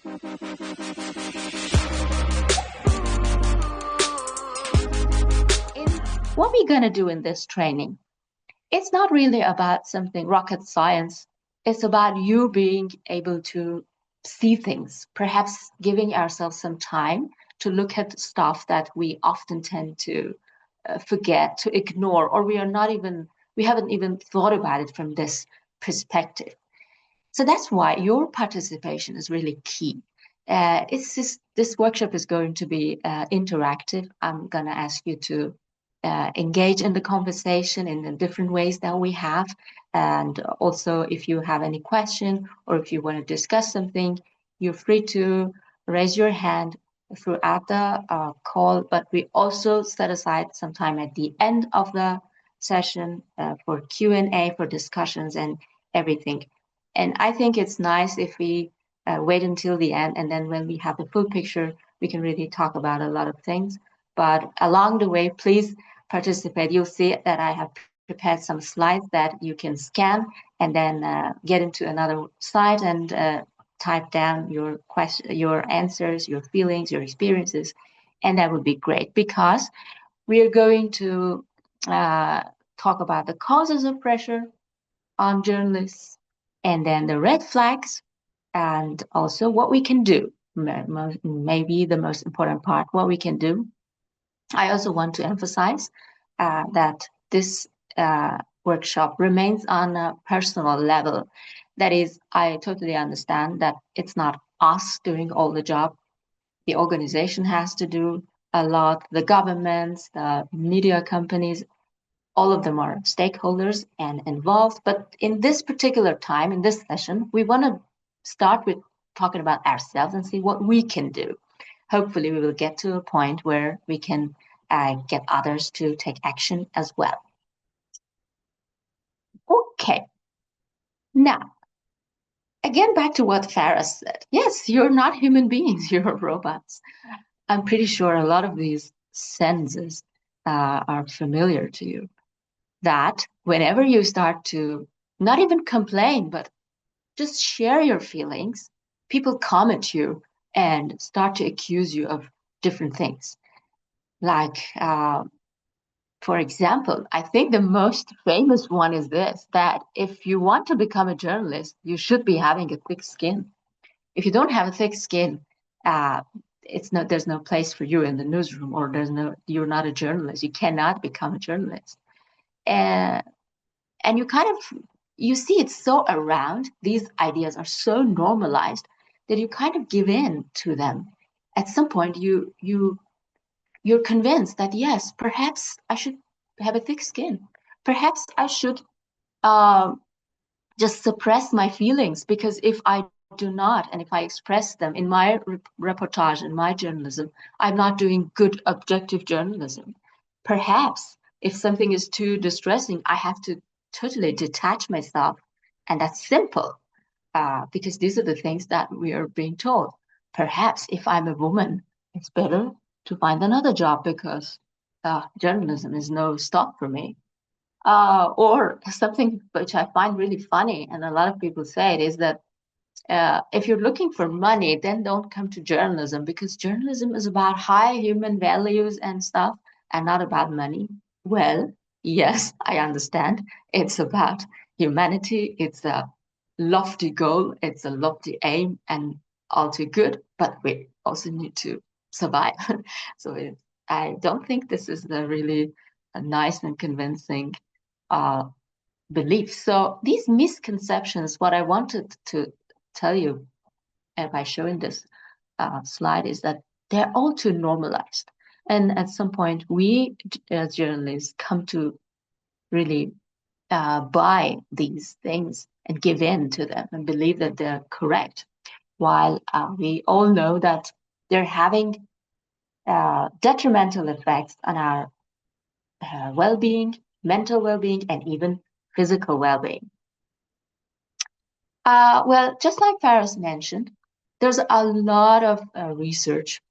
What we're going to do in this training, it's not really about something rocket science. It's about you being able to see things, perhaps giving ourselves some time to look at stuff that we often tend to forget, to ignore, or we haven't even thought about it from this perspective. So that's why your participation is really key. This workshop is going to be interactive. I'm going to ask you to engage in the conversation in the different ways that we have. And also, if you have any question or if you want to discuss something, you're free to raise your hand throughout the call. But we also set aside some time at the end of the session for Q&A, for discussions and everything. And I think it's nice if we wait until the end, and then when we have the full picture, we can really talk about a lot of things. But along the way, please participate. You'll see that I have prepared some slides that you can scan and then get into another site and type down your question, your answers, your feelings, your experiences, and that would be great because we are going to talk about the causes of pressure on journalists, and then the red flags, and also what we can do. Maybe the most important part, what we can do. I also want to emphasize that this workshop remains on a personal level. That is, I totally understand that it's not us doing all the job. The organization has to do a lot, the governments, the media companies, all of them are stakeholders and involved. But in this particular time, in this session, we want to start with talking about ourselves and see what we can do. Hopefully, we will get to a point where we can get others to take action as well. Okay. Now, again, back to what Farah said. Yes, you're not human beings, you're robots. I'm pretty sure a lot of these sentences are familiar to you. That whenever you start to not even complain, but just share your feelings, people come at you and start to accuse you of different things. Like, for example, I think the most famous one is this, that if you want to become a journalist, you should be having a thick skin. If you don't have a thick skin, there's no place for you in the newsroom, or you're not a journalist. You cannot become a journalist. And you see it's so around, these ideas are so normalized that you kind of give in to them. At some point, you're convinced that, yes, perhaps I should have a thick skin. Perhaps I should just suppress my feelings, because if I do not, and if I express them in my reportage, in my journalism, I'm not doing good objective journalism. Perhaps if something is too distressing, I have to totally detach myself. And that's simple, because these are the things that we are being told. Perhaps if I'm a woman, it's better to find another job because journalism is no stop for me. Or something which I find really funny, and a lot of people say it, is that if you're looking for money, then don't come to journalism, because journalism is about high human values and stuff and not about money. Well, yes, I understand. It's about humanity. It's a lofty goal. It's a lofty aim and all too good, but we also need to survive. So I don't think this is a really nice and convincing belief. So these misconceptions, what I wanted to tell you by showing this slide is that they're all too normalized. And at some point, we as journalists come to really buy these things and give in to them and believe that they're correct, while we all know that they're having detrimental effects on our well-being, mental well-being, and even physical well-being. Well, just like Faris mentioned, there's a lot of research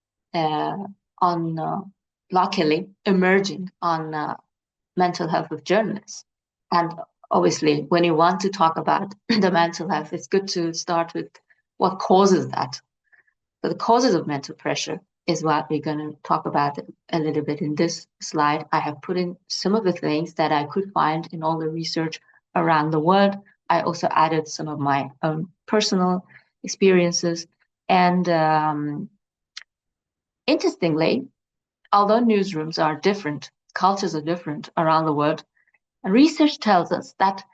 luckily, emerging on mental health of journalists. And obviously, when you want to talk about the mental health, it's good to start with what causes that. So the causes of mental pressure is what we're going to talk about a little bit in this slide. I have put in some of the things that I could find in all the research around the world. I also added some of my own personal experiences. And interestingly, although newsrooms are different, cultures are different around the world, research tells us that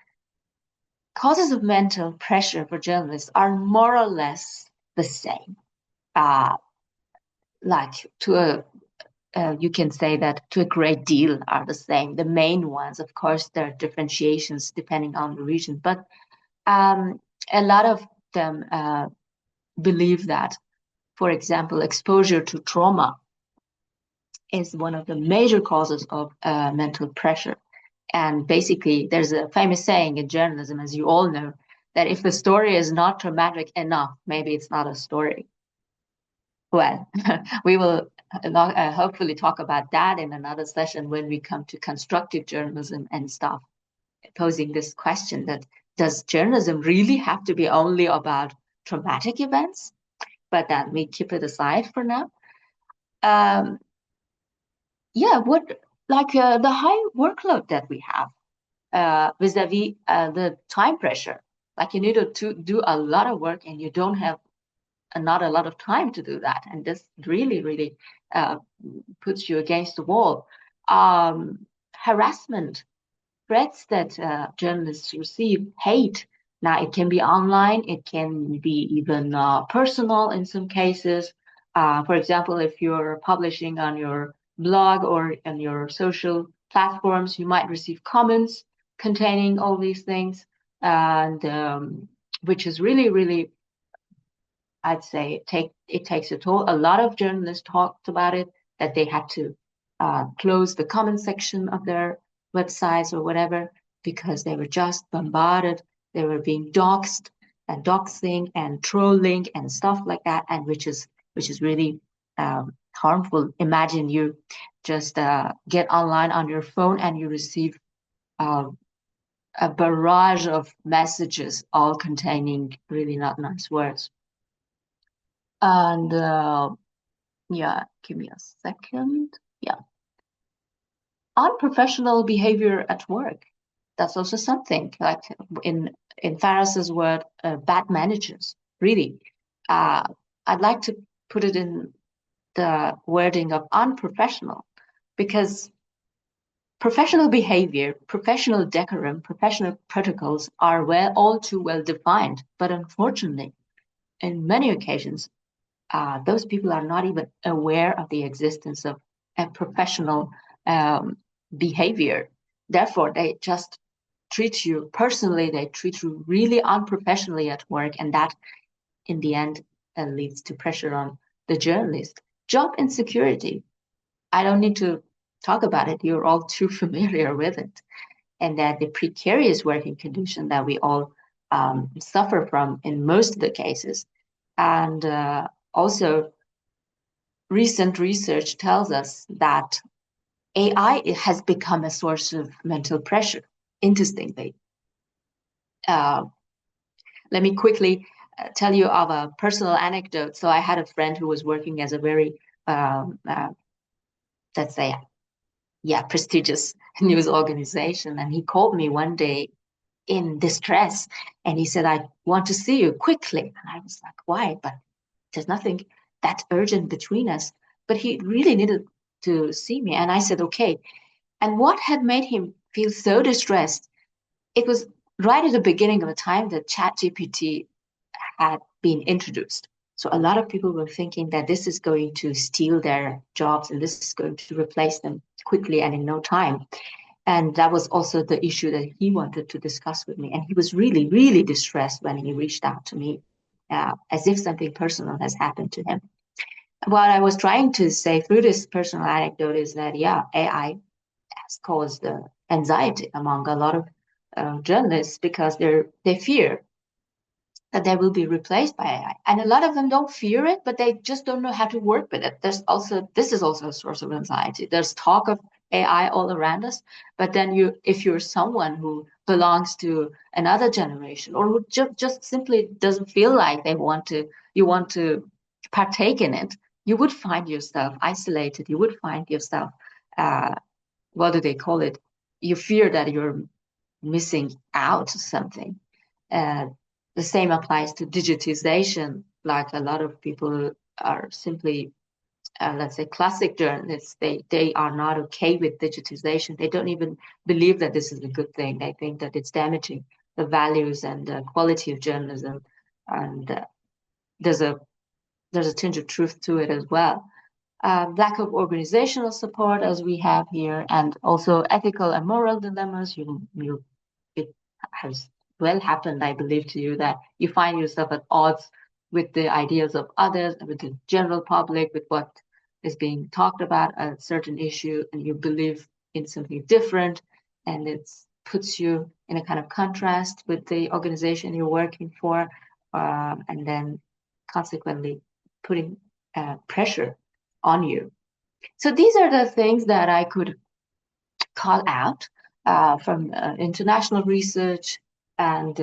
causes of mental pressure for journalists are more or less the same. Like to a you can say that to a great deal are the same. The main ones, of course, there are differentiations depending on the region, but a lot of them believe that, for example, exposure to trauma is one of the major causes of mental pressure. And basically, there's a famous saying in journalism, as you all know, that if the story is not traumatic enough, maybe it's not a story. Well, we will hopefully talk about that in another session when we come to constructive journalism and stuff, posing this question that does journalism really have to be only about traumatic events? But then we keep it aside for now. Yeah, what like the high workload that we have vis-a-vis the time pressure. Like you need to do a lot of work and you don't have not a lot of time to do that. And this really, really puts you against the wall. Harassment, threats that journalists receive, hate. Now, it can be online, it can be even personal in some cases. For example, if you're publishing on your blog or on your social platforms, you might receive comments containing all these things, and which is really, really, I'd say, it takes a toll. A lot of journalists talked about it, that they had to close the comment section of their websites or whatever because they were just bombarded. They were being doxxed and doxing and trolling and stuff like that, and which is really harmful. Imagine you just get online on your phone and you receive a barrage of messages, all containing really not nice words. And yeah, give me a second. Yeah. Unprofessional behavior at work. That's also something like in Faras's word, bad managers. Really, I'd like to put it in the wording of unprofessional, because professional behavior, professional decorum, professional protocols are all too well defined. But unfortunately, in many occasions, those people are not even aware of the existence of a professional behavior. Therefore, they just treat you personally, they treat you really unprofessionally at work, and that in the end leads to pressure on the journalist. Job insecurity. I don't need to talk about it. You're all too familiar with it. And that the precarious working condition that we all suffer from in most of the cases. And also, recent research tells us that AI has become a source of mental pressure, interestingly. Let me quickly tell you of a personal anecdote. So I had a friend who was working as a very, let's say, yeah, prestigious news organization. And he called me one day in distress. And he said, I want to see you quickly. And I was like, why? But there's nothing that urgent between us. But he really needed to see me. And I said, okay. And what had made him feel so distressed? It was right at the beginning of a time that ChatGPT had been introduced. So a lot of people were thinking that this is going to steal their jobs and this is going to replace them quickly and in no time. And that was also the issue that he wanted to discuss with me. And he was really, really distressed when he reached out to me, as if something personal has happened to him. What I was trying to say through this personal anecdote is that, yeah, AI has caused anxiety among a lot of journalists because they fear that they will be replaced by AI. And a lot of them don't fear it, but they just don't know how to work with it. This is also a source of anxiety. There's talk of AI all around us, but then if you're someone who belongs to another generation or who just simply doesn't feel like you want to partake in it, you would find yourself isolated. You would find yourself, what do they call it? You fear that you're missing out something. Uh, the same applies to digitization. Like a lot of people are simply, let's say, classic journalists. They are not okay with digitization. They don't even believe that this is a good thing. They think that it's damaging the values and the quality of journalism. And there's a tinge of truth to it as well. Lack of organizational support, as we have here, and also ethical and moral dilemmas. It has well happened, I believe, to you that you find yourself at odds with the ideas of others, with the general public, with what is being talked about a certain issue, and you believe in something different, and it puts you in a kind of contrast with the organization you're working for, and then consequently putting pressure on you. So these are the things that I could call out from international research and,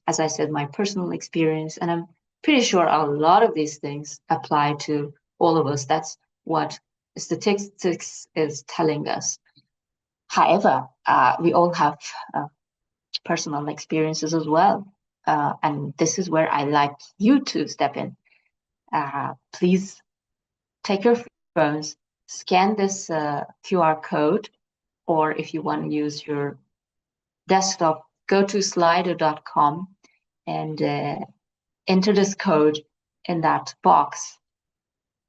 as I said, my personal experience. And I'm pretty sure a lot of these things apply to all of us. That's what statistics is telling us. However, we all have personal experiences as well. And this is where I like you to step in. Please take your phones, scan this QR code, or if you want to use your desktop, go to slido.com and enter this code in that box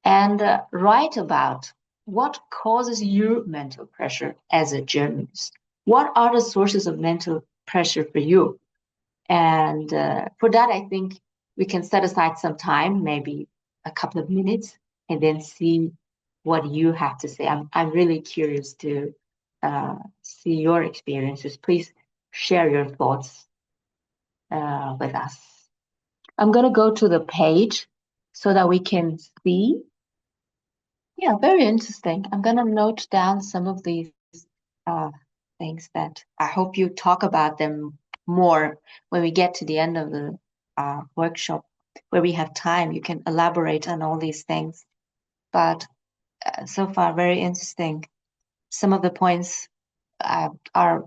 and write about what causes you mental pressure as a journalist. What are the sources of mental pressure for you? And for that, I think we can set aside some time, maybe a couple of minutes, and then see what you have to say. I'm really curious to see your experiences. Please share your thoughts with us. I'm going to go to the page so that we can see. Yeah, very interesting. I'm going to note down some of these uh, things that I hope you talk about them more when we get to the end of the workshop, where we have time. You can elaborate on all these things. But so far, very interesting. Some of the points are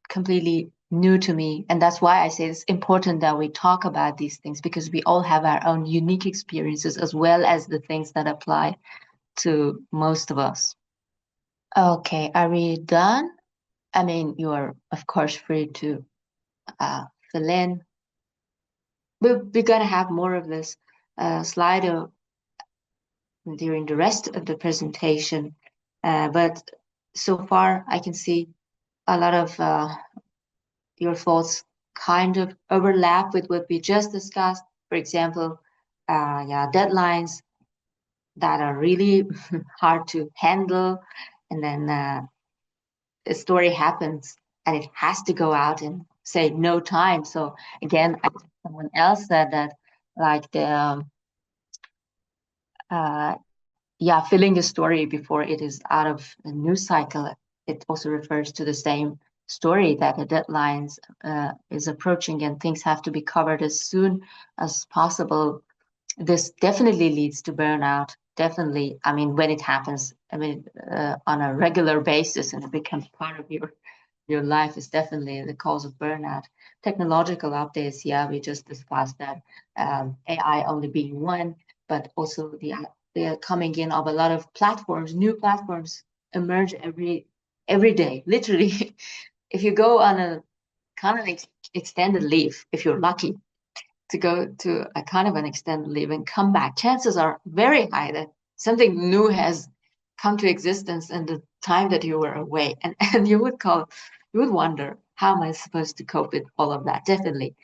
completely new to me. And that's why I say it's important that we talk about these things, because we all have our own unique experiences as well as the things that apply to most of us. Okay, are we done? I mean, you are, of course, free to fill in. We're going to have more of this Slido during the rest of the presentation. But so far, I can see a lot of your thoughts kind of overlap with what we just discussed. For example, yeah, deadlines that are really hard to handle, and then a story happens and it has to go out in, say, no time. So again, someone else said that, like the yeah, filling the story before it is out of a news cycle. It also refers to the same story, that the deadlines is approaching and things have to be covered as soon as possible. This definitely leads to burnout. Definitely. I mean, when it happens, I mean, on a regular basis, and it becomes part of your life, is definitely the cause of burnout. Technological updates, yeah, we just discussed that. AI only being one, but also the coming in of a lot of platforms, new platforms emerge every day. Literally, if you go on a kind of extended leave, if you're lucky to go to a kind of an extended leave and come back, chances are very high that something new has come to existence in the time that you were away. And you would wonder, how am I supposed to cope with all of that? Definitely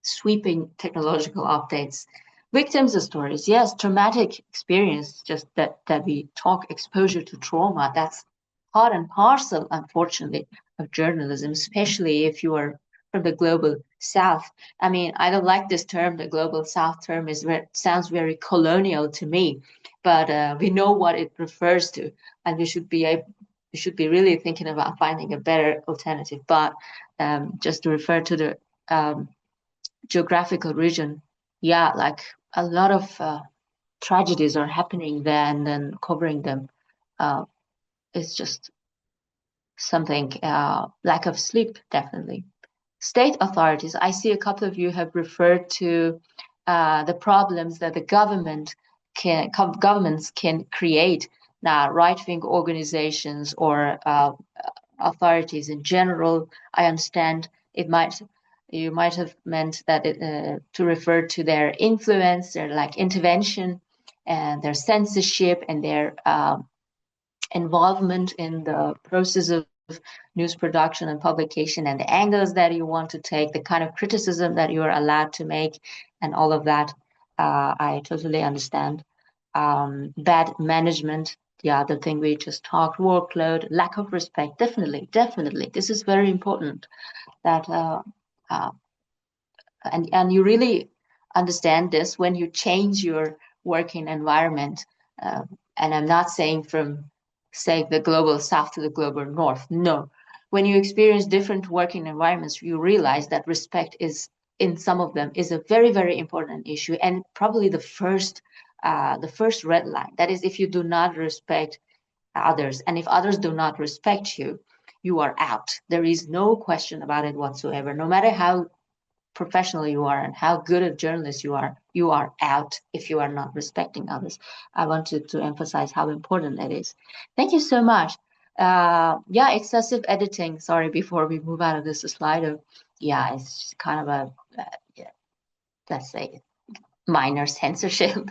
sweeping technological updates. Victims of stories, yes, traumatic experience, just that we talk exposure to trauma. That's part and parcel, unfortunately, of journalism, especially if you are from the global south. I mean, I don't like this term. The global south term sounds very colonial to me, but we know what it refers to, and we should be really thinking about finding a better alternative. But just to refer to the geographical region, yeah, like a lot of tragedies are happening there, and then covering them uh, is just something, lack of sleep, definitely. State authorities, I see a couple of you have referred to the problems that the governments can create. Now, right-wing organizations or authorities in general, I understand you might have meant that to refer to their influence, their like intervention, and their censorship and their involvement in the process of news production and publication, and the angles that you want to take, the kind of criticism that you are allowed to make, and all of that. I totally understand. Bad management, the other thing we just talked, workload, lack of respect, definitely, definitely. This is very important that uh, and you really understand this when you change your working environment. Uh, and I'm not saying from, say, the global south to the global north. No. When you experience different working environments, you realize that respect is, in some of them, is a very, very important issue, and probably the first red line. That is, if you do not respect others, and if others do not respect you, you are out. There is no question about it whatsoever. No matter how professional you are and how good a journalist you are out if you are not respecting others. I wanted to emphasize how important it is. Thank you so much. Yeah, excessive editing. Sorry, before we move out of this slide, yeah, it's kind of yeah, let's say minor censorship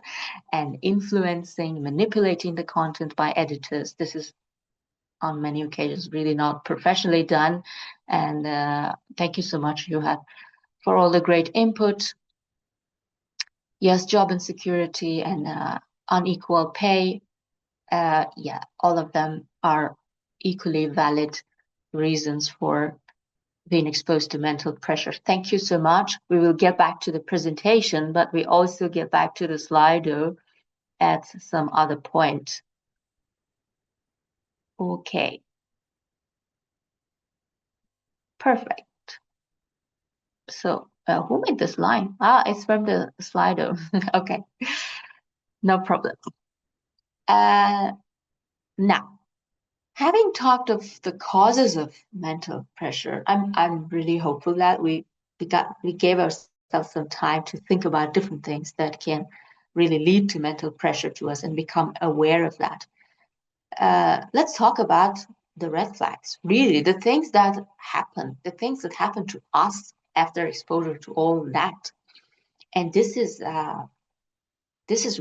and influencing, manipulating the content by editors. This is on many occasions really not professionally done. And thank you so much, you had for all the great input. Yes, job insecurity and unequal pay. Yeah, all of them are equally valid reasons for being exposed to mental pressure. Thank you so much. We will get back to the presentation, but we also get back to the Slido at some other point. Okay, perfect. So who made this line? Ah, it's from the Slido. Okay, no problem. Uh, Now, having talked of the causes of mental pressure, I'm really hopeful that we gave ourselves some time to think about different things that can really lead to mental pressure to us and become aware of that. Let's talk about the red flags. Really, the things that happen to us after exposure to all that. And this is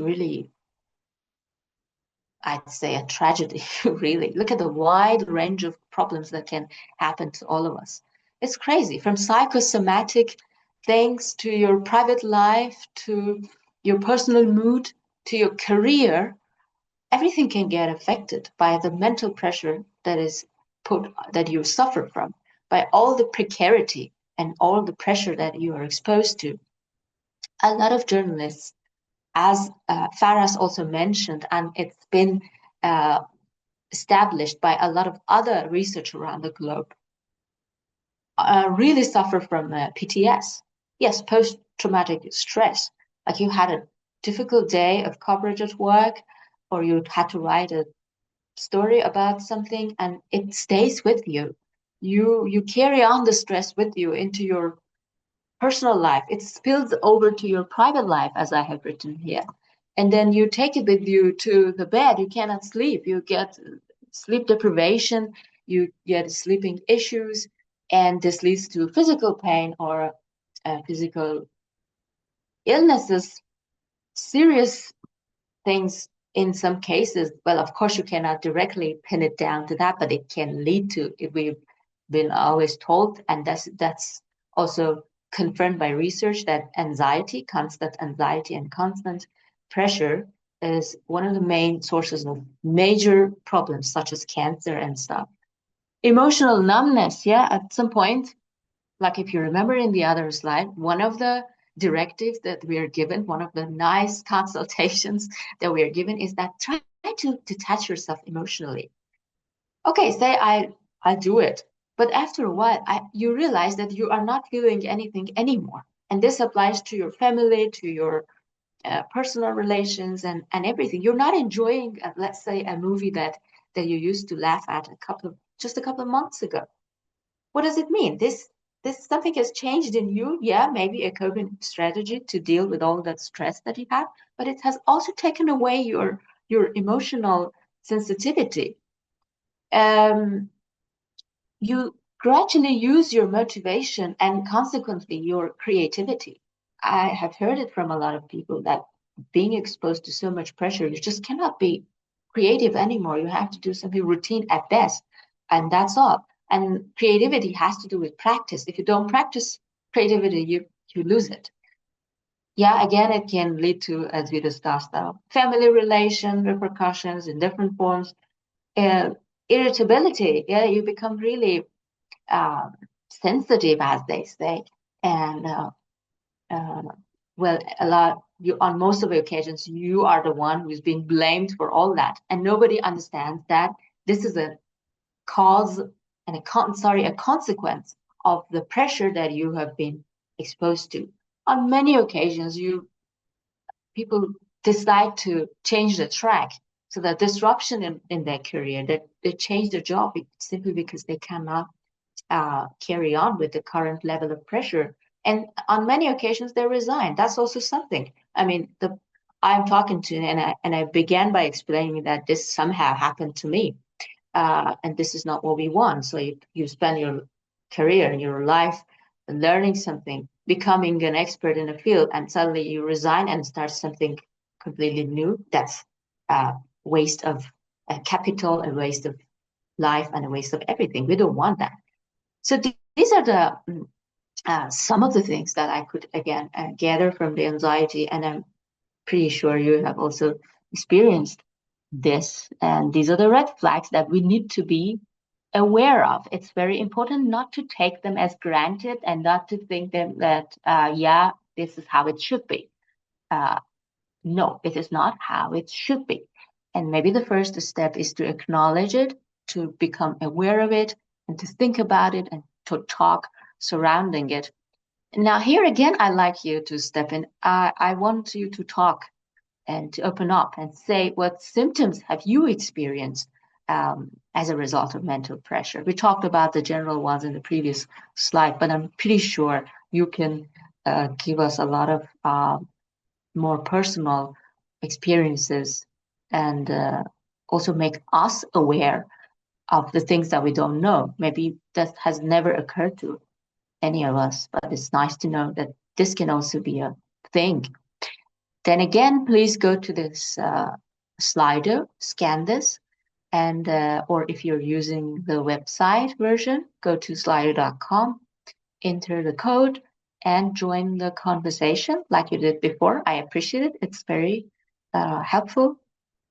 really, I'd say, a tragedy, really. Look at the wide range of problems that can happen to all of us. It's crazy, from psychosomatic things to your private life, to your personal mood, to your career. Everything can get affected by the mental pressure that you suffer from, by all the precarity and all the pressure that you are exposed to. A lot of journalists, as Faras also mentioned, and it's been uh, established by a lot of other research around the globe, really suffer from PTS. Yes, post-traumatic stress. Like you had a difficult day of coverage at work, or you had to write a story about something, and it stays with you. You carry on the stress with you into your personal life. It spills over to your private life, as I have written here. And then you take it with you to the bed. You cannot sleep. You get sleep deprivation. You get sleeping issues. And this leads to physical pain or physical illnesses, serious things in some cases. Well, of course, you cannot directly pin it down to that, but it can lead to it. We've been always told, and that's also confirmed by research, that constant anxiety and constant pressure is one of the main sources of major problems such as cancer and stuff. Emotional numbness, yeah, at some point, like if you remember in the other slide, one of the directives that we are given, one of the nice consultations that we are given is that try to detach yourself emotionally. Okay, say I do it, but after a while, you realize that you are not feeling anything anymore. And this applies to your family, to your personal relations, and everything. You're not enjoying, let's say, a movie that you used to laugh at just a couple of months ago. What does it mean? This something has changed in you. Yeah, maybe a coping strategy to deal with all that stress that you have, but it has also taken away your emotional sensitivity. Um, you gradually use your motivation and consequently your creativity. I have heard it from a lot of people that being exposed to so much pressure, you just cannot be creative anymore. You have to do something routine at best, and that's all. And creativity has to do with practice. If you don't practice creativity, you lose it. Yeah, again, it can lead to, as we discussed, family relation repercussions in different forms. Uh, Irritability. Yeah, you become really uh, sensitive, as they say, and uh, well, a lot. You on most of the occasions, you are the one who's being blamed for all that, and nobody understands that this is a cause and a consequence of the pressure that you have been exposed to. On many occasions, you people decide to change the track. So the disruption in their career, that they change their job simply because they cannot carry on with the current level of pressure. And on many occasions, they resign. That's also something. I mean, I'm talking to, and I began by explaining that this somehow happened to me, and this is not what we want. So you spend your career and your life learning something, becoming an expert in a field, and suddenly you resign and start something completely new. That's a waste of capital, a waste of life, and a waste of everything. We don't want that. So these are the some of the things that I could again gather from the anxiety, and I'm pretty sure you have also experienced this. And these are the red flags that we need to be aware of. It's very important not to take them as granted and not to think that yeah, this is how it should be. Uh, no, it is not how it should be. And maybe the first step is to acknowledge it, to become aware of it, and to think about it and to talk surrounding it. Now, here again, I like you to step in. I want you to talk and to open up and say what symptoms have you experienced as a result of mental pressure. We talked about the general ones in the previous slide, but I'm pretty sure you can give us a lot of more personal experiences and also make us aware of the things that we don't know. Maybe that has never occurred to any of us, but it's nice to know that this can also be a thing. Then again, please go to this Slido, scan this, and or if you're using the website version, go to slido.com, enter the code, and join the conversation like you did before. I appreciate it. It's very helpful.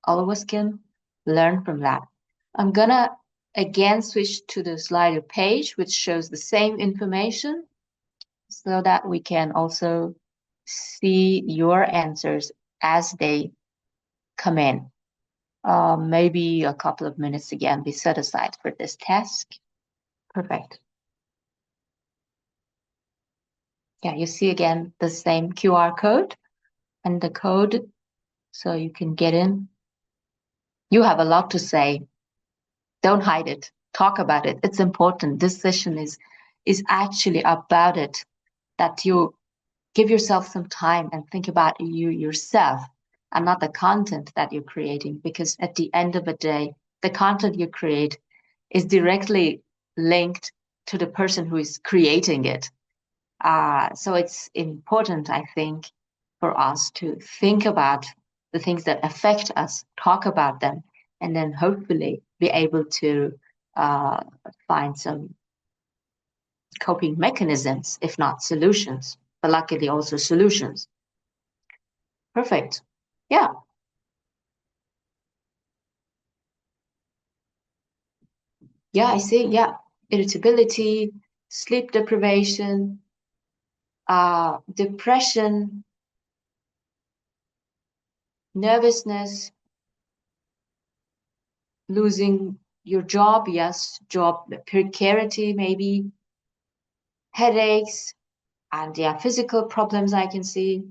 All of us can learn from that. I'm gonna again switch to the Slido page, which shows the same information so that we can also see your answers as they come in. Maybe a couple of minutes again be set aside for this task. Perfect. Yeah, you see again the same QR code and the code so you can get in. You have a lot to say. Don't hide it. Talk about it. It's important. This session is actually about it, that you give yourself some time and think about you yourself and not the content that you're creating, because at the end of the day, the content you create is directly linked to the person who is creating it. So it's important, I think, for us to think about the things that affect us, talk about them, and then hopefully be able to uh, find some coping mechanisms, if not solutions, but luckily also solutions. Perfect. Yeah. Yeah, I see. Yeah. Irritability, sleep deprivation, depression, nervousness, losing your job. Yes. Job precarity, maybe headaches, And yeah, physical problems I can see,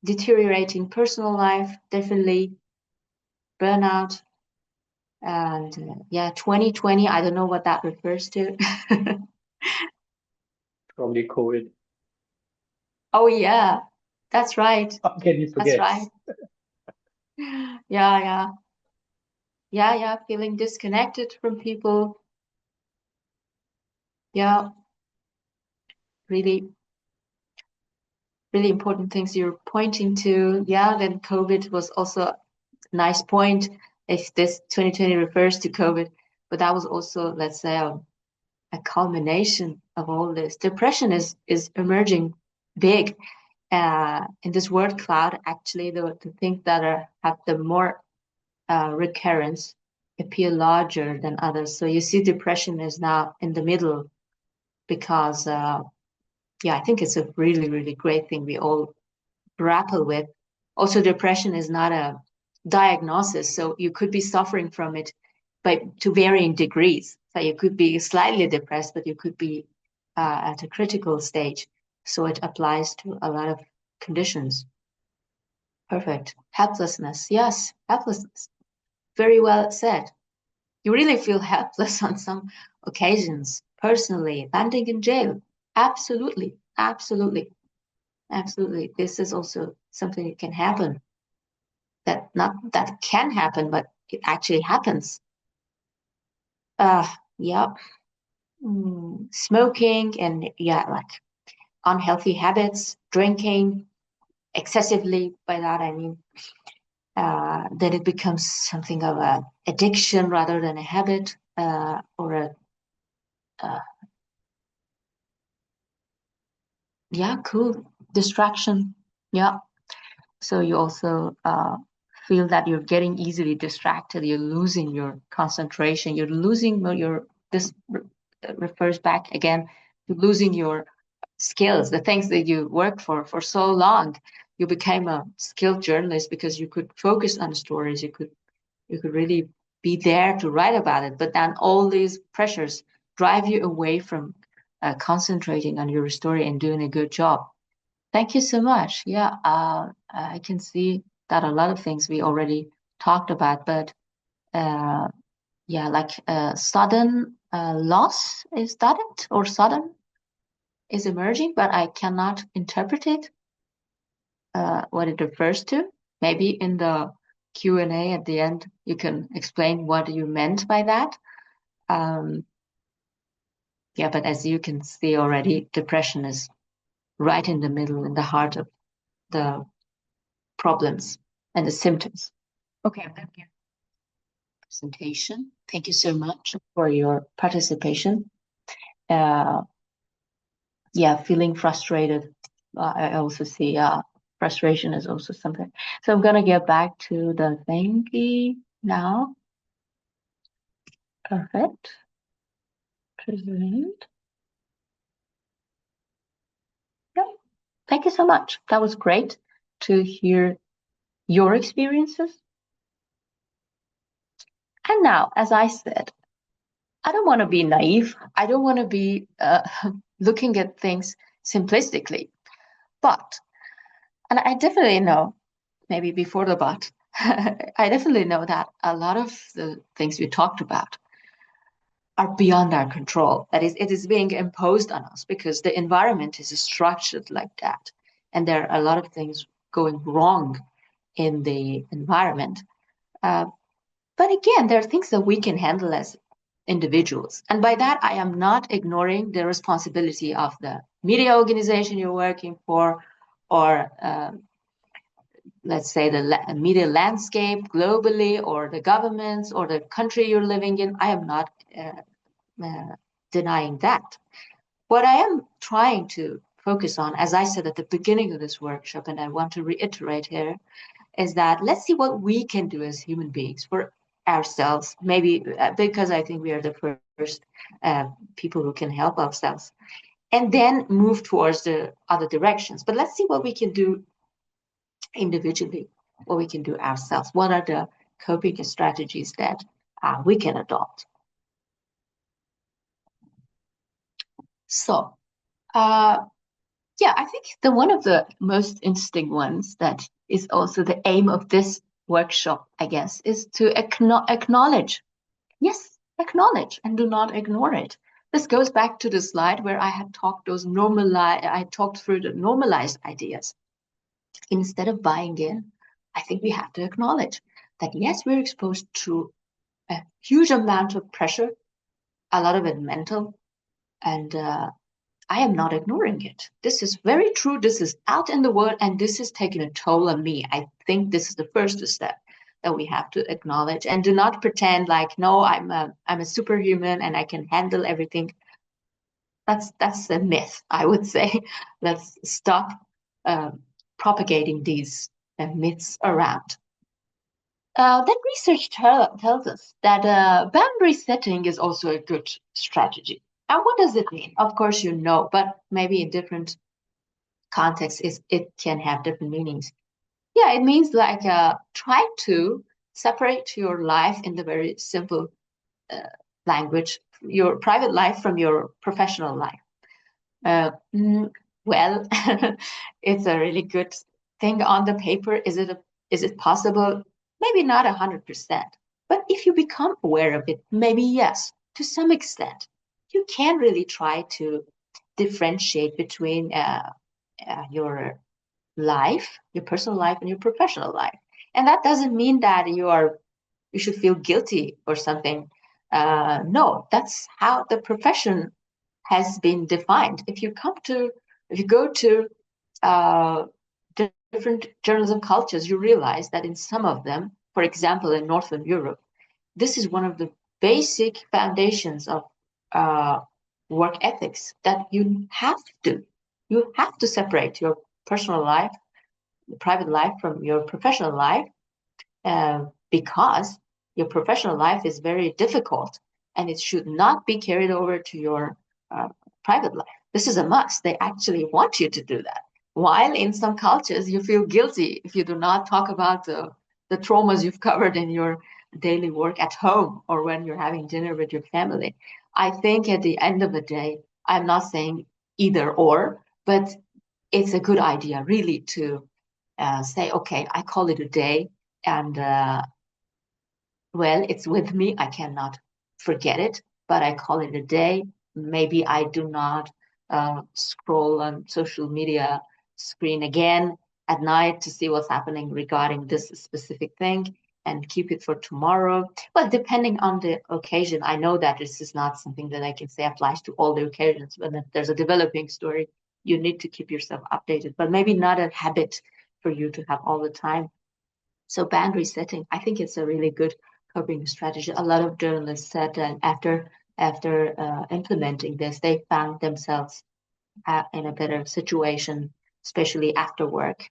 deteriorating personal life, definitely burnout. And yeah, 2020, I don't know what that refers to. Probably COVID. Oh yeah, that's right. How can you That's forget? right. Yeah, yeah. Yeah, yeah, feeling disconnected from people. Yeah, really, really important things you're pointing to. Yeah, then COVID was also a nice point. If this 2020 refers to COVID, but that was also, let's say, a culmination of all this. Depression is emerging big in this word cloud. Actually, the things that have the more recurrence appear larger than others. So you see, depression is now in the middle because, yeah, I think it's a really, really great thing we all grapple with. Also, depression is not a diagnosis, so you could be suffering from it, but to varying degrees. So you could be slightly depressed, but you could be at a critical stage. So it applies to a lot of conditions. Perfect. Helplessness. Yes, helplessness. Very well said. You really feel helpless on some occasions, personally, landing in jail. Absolutely. Absolutely. Absolutely. This is also something that can happen. That not that can happen, but it actually happens. Uh, yeah. Smoking and yeah, like unhealthy habits, drinking excessively. By that I mean that it becomes something of a addiction rather than a habit or a uh, yeah, cool distraction. Yeah. So you also feel that you're getting easily distracted. You're losing your concentration. You're losing your this refers back again to losing your skills, the things that you worked for so long. You became a skilled journalist because you could focus on stories. You could really be there to write about it. But then all these pressures drive you away from concentrating on your story and doing a good job. Thank you so much. Yeah, I can see that a lot of things we already talked about, but uh, yeah, like sudden loss, is that it? Or sudden is emerging, but I cannot interpret it, what it refers to. Maybe in the Q&A at the end, you can explain what you meant by that. Um, yeah, but as you can see already, depression is right in the middle, in the heart of the problems and the symptoms. Okay, I'm going to give presentation. Thank you so much for your participation. Uh, yeah, feeling frustrated. I also see frustration is also something. So I'm going to get back to the thingy now. Perfect. Present. Yeah. Thank you so much. That was great to hear your experiences. And now, as I said, I don't want to be naive. I don't want to be looking at things simplistically. But, and I definitely know, maybe before the but, I definitely know that a lot of the things we talked about are beyond our control. That is, it is being imposed on us because the environment is structured like that. And there are a lot of things going wrong in the environment. Uh, but again, there are things that we can handle as individuals. And by that, I am not ignoring the responsibility of the media organization you're working for, or let's say the media landscape globally, or the governments, or the country you're living in. I am not denying that. What I am trying to focus on, as I said at the beginning of this workshop, and I want to reiterate here, is that let's see what we can do as human beings for ourselves, maybe because I think we are the first people who can help ourselves, and then move towards the other directions. But let's see what we can do individually, what we can do ourselves. What are the coping strategies that we can adopt? So, uh, Yeah, I think the one of the most interesting ones that is also the aim of this workshop, I guess, is to acknowledge. Yes, acknowledge and do not ignore it. This goes back to the slide where I had talked I talked through the normalized ideas. Instead of buying in, I think we have to acknowledge that yes, we're exposed to a huge amount of pressure, a lot of it mental, and I am not ignoring it. This is very true. This is out in the world, and this is taking a toll on me. I think this is the first step that we have to acknowledge and do not pretend like, no, I'm a superhuman and I can handle everything. That's a myth, I would say. Let's stop uh, propagating these myths around. Then research tells us that boundary setting is also a good strategy. And what does it mean? Of course, you know, but maybe in different contexts, it can have different meanings. Yeah, it means like try to separate your life in the very simple uh, language, your private life from your professional life. Uh, mm, well, it's a really good thing on the paper. Is it possible? Maybe not 100%. But if you become aware of it, maybe yes, to some extent. You can really try to differentiate between your life, your personal life, and your professional life. And that doesn't mean that you should feel guilty or something. No, that's how the profession has been defined. If you go to uh, different journals of cultures, you realize that in some of them, for example, in Northern Europe, this is one of the basic foundations of uh, work ethics that you have to separate your personal life, private life from your professional life because your professional life is very difficult and it should not be carried over to your uh, private life. This is a must. They actually want you to do that. While in some cultures, you feel guilty if you do not talk about the traumas you've covered in your daily work at home or when you're having dinner with your family. I think at the end of the day, I'm not saying either or, but it's a good idea really to say, okay, I call it a day and well, it's with me. I cannot forget it, but I call it a day. Maybe I do not scroll on social media screen again at night to see what's happening regarding this specific thing and keep it for tomorrow. Well, depending on the occasion, I know that this is not something that I can say applies to all the occasions. When there's a developing story, you need to keep yourself updated, but maybe not a habit for you to have all the time. So boundary setting, I think it's a really good coping strategy. A lot of journalists said that after implementing this, they found themselves in a better situation, especially after work.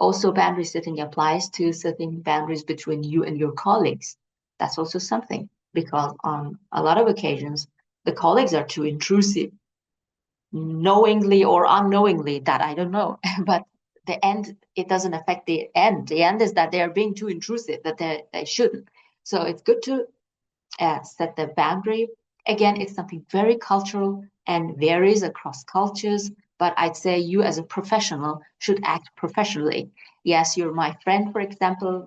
Also, boundary setting applies to setting boundaries between you and your colleagues. That's also something because on a lot of occasions, the colleagues are too intrusive, knowingly or unknowingly, that I don't know. But the end, it doesn't affect the end. The end is that they are being too intrusive, that they shouldn't. So it's good to set the boundary. Again, it's something very cultural and varies across cultures. But I'd say you as a professional should act professionally. Yes, you're my friend, for example,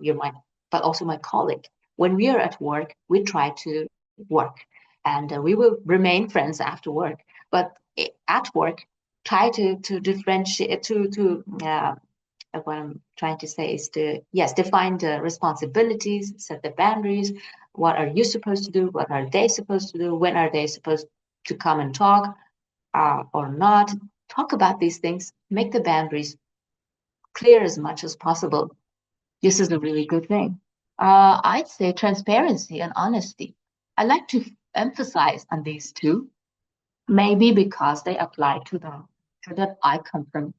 but also my colleague. When we are at work, we try to work and we will remain friends after work. But at work, try to differentiate, what I'm trying to say is to, yes, define the responsibilities, set the boundaries. What are you supposed to do? What are they supposed to do? When are they supposed to come and talk or not? Talk about these things, make the boundaries clear as much as possible. This is a really good thing. I'd say transparency and honesty. I like to emphasize on these two, maybe because they apply to the culture that I come from.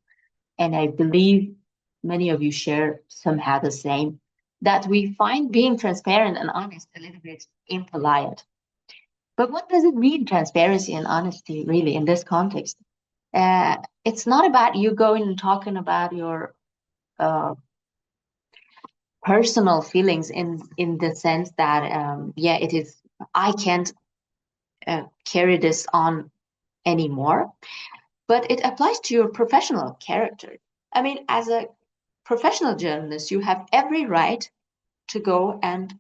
And I believe many of you share somehow the same, that we find being transparent and honest a little bit impolite. But what does it mean, transparency and honesty, really, in this context? It's not about you going and talking about your uh, personal feelings in the sense that, yeah, it is, I can't carry this on anymore. but it applies to your professional character. I mean, as a professional journalist, you have every right to go and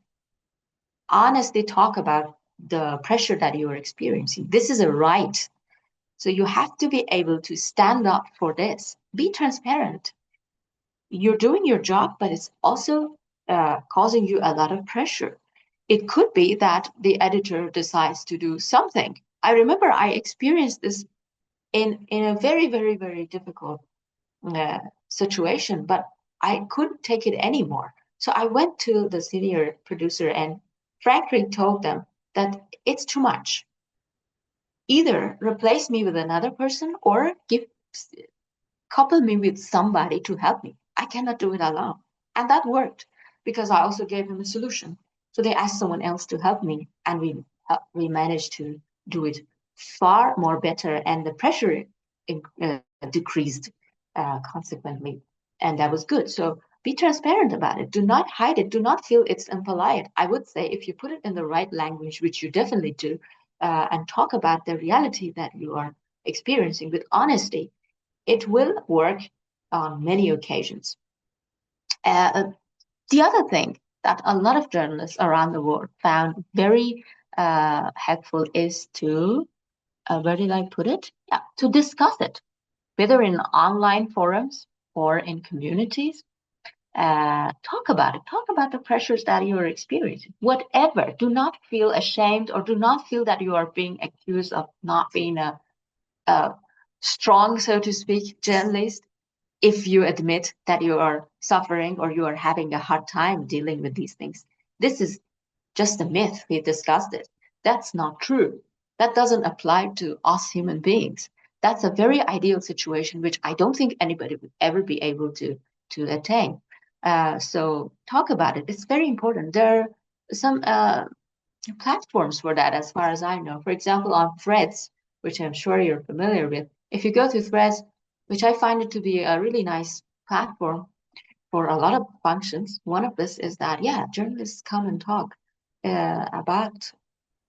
honestly talk about the pressure that you are experiencing. This is a right. So you have to be able to stand up for this. Be transparent. You're doing your job, but it's also causing you a lot of pressure. It could be that the editor decides to do something. I remember I experienced this in a very, very, very difficult situation, but I couldn't take it anymore. So I went to the senior producer and frankly told them that it's too much. Either replace me with another person or give couple me with somebody to help me. I cannot do it alone. And that worked because I also gave him a solution. So they asked someone else to help me, and we managed to do it far more better, and the pressure decreased consequently, and that was good. So be transparent about it. Do not hide it. Do not feel it's impolite. I would say if you put it in the right language, which you definitely do, and talk about the reality that you are experiencing with honesty, it will work on many occasions. Uh, the other thing that a lot of journalists around the world found very helpful is to, where did I put it? Yeah, to discuss it, whether in online forums or in communities. Talk about it. Talk about the pressures that you are experiencing. Whatever. Do not feel ashamed or do not feel that you are being accused of not being a strong, so to speak, journalist if you admit that you are suffering or you are having a hard time dealing with these things. This is just a myth. We discussed it. That's not true. That doesn't apply to us human beings. That's a very ideal situation, which I don't think anybody would ever be able to attain. So talk about it. It's very important. There are some platforms for that, as far as I know. For example, on Threads, which I'm sure you're familiar with. If you go to Threads, which I find it to be a really nice platform for a lot of functions, one of this is that, yeah, journalists come and talk about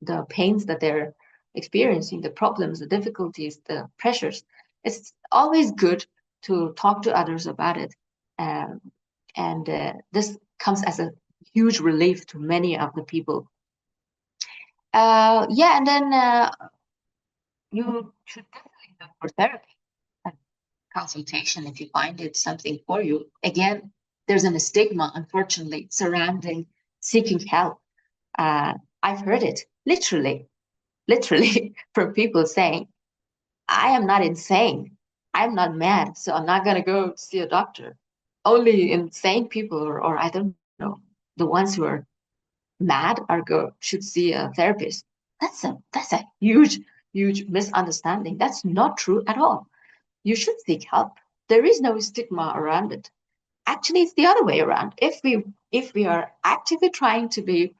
the pains that they're experiencing, the problems, the difficulties, the pressures. It's always good to talk to others about it. Um, and this comes as a huge relief to many of the people. Yeah, and then you should definitely go for therapy and consultation if you find it something for you. Again, there's a stigma, unfortunately, surrounding seeking help. Uh, I've heard it literally from people saying, I am not insane. I'm not mad, so I'm not going to go see a doctor. Only insane people, or I don't know, the ones who are mad are should see a therapist. That's a huge misunderstanding. That's not true at all. You should seek help. There is no stigma around it. Actually, it's the other way around. If we are actively trying to be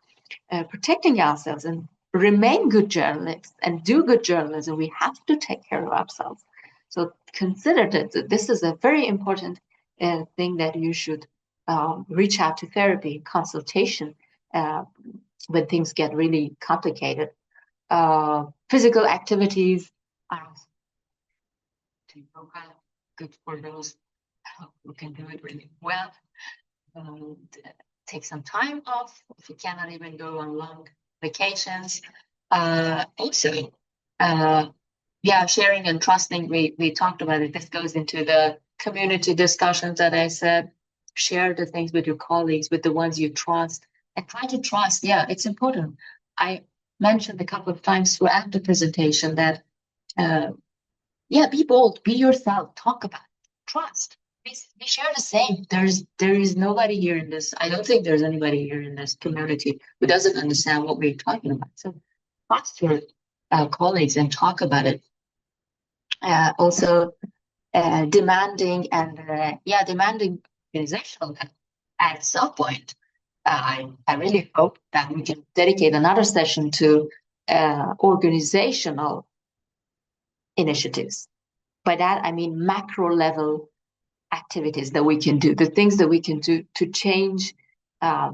protecting ourselves and remain good journalists and do good journalism, we have to take care of ourselves. So consider that this is a very important thing that you should reach out to therapy, consultation uh, when things get really complicated. Physical activities are to yoga, good for those who can do it really well. Um, take some time off if you cannot even go on long vacations. Also, yeah, sharing and trusting. We talked about it. This goes into the community discussions that I said. Share the things with your colleagues, with the ones you trust, and try to trust. Yeah, it's important. I mentioned a couple of times throughout the presentation that uh, yeah, be bold, be yourself, talk about it, trust. We share the same. There is nobody here in this. I don't think there's anybody here in this community who doesn't understand what we're talking about. So trust your colleagues and talk about it. Also, demanding and yeah, demanding organizational help at some point. I really hope that we can dedicate another session to organizational initiatives. By that, I mean macro level activities that we can do, the things that we can do to change uh,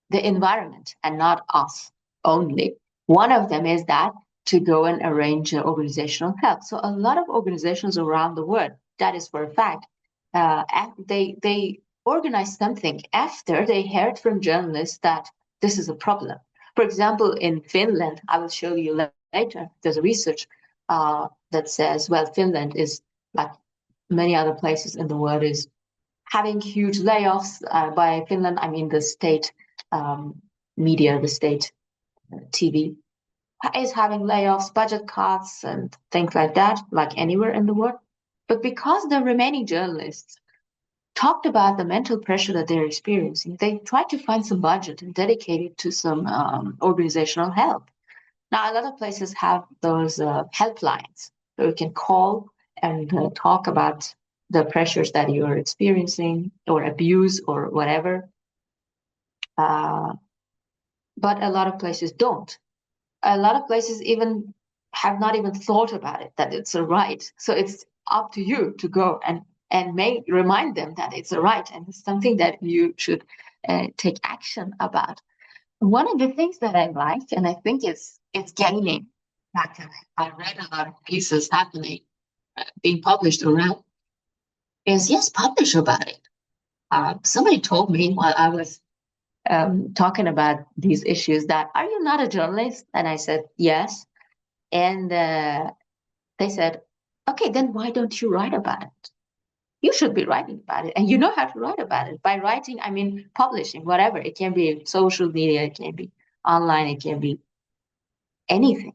the environment and not us only. One of them is that to go and arrange organizational help. So a lot of organizations around the world, that is for a fact, they organize something after they heard from journalists that this is a problem. For example, in Finland, I will show you later, there's a research that says, well, Finland is like many other places in the world is having huge layoffs. By Finland, I mean the state media, the state TV is having layoffs, budget cuts, and things like that, like anywhere in the world. But because the remaining journalists talked about the mental pressure that they're experiencing, they tried to find some budget and dedicate it to some organizational help. Now, a lot of places have those helplines so you can call and talk about the pressures that you're experiencing or abuse or whatever. But a lot of places don't. A lot of places even have not even thought about it, that it's a right. So it's up to you to go and remind them that it's a right and it's something that you should take action about. One of the things that I like, and I think it's gaining. In fact, I read a lot of pieces happening, being published around, is yes, publish about it. Somebody told me while I was talking about these issues that, are you not a journalist? And I said, yes. And they said, okay, then why don't you write about it? You should be writing about it. And you know how to write about it. By writing, I mean publishing, whatever. It can be social media, it can be online, it can be anything.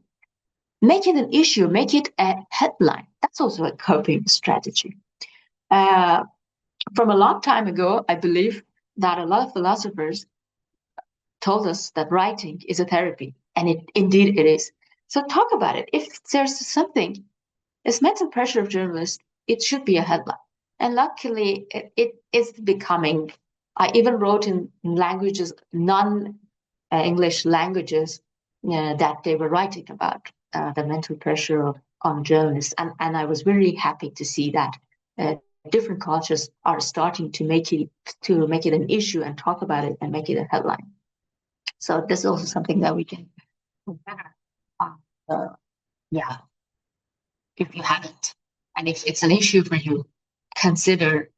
Make it an issue, make it a headline. That's also a coping strategy. Uh, from a long time ago, I believe that a lot of philosophers told us that writing is a therapy, and indeed it is. So talk about it. If there's something, this mental pressure of journalists, it should be a headline. And luckily, it is becoming. I even wrote in languages, non-English languages, that they were writing about the mental pressure on journalists, and I was really happy to see that different cultures are starting to make it an issue and talk about it and make it a headline. So this is also something that we can consider. Yeah, if you haven't, and if it's an issue for you, consider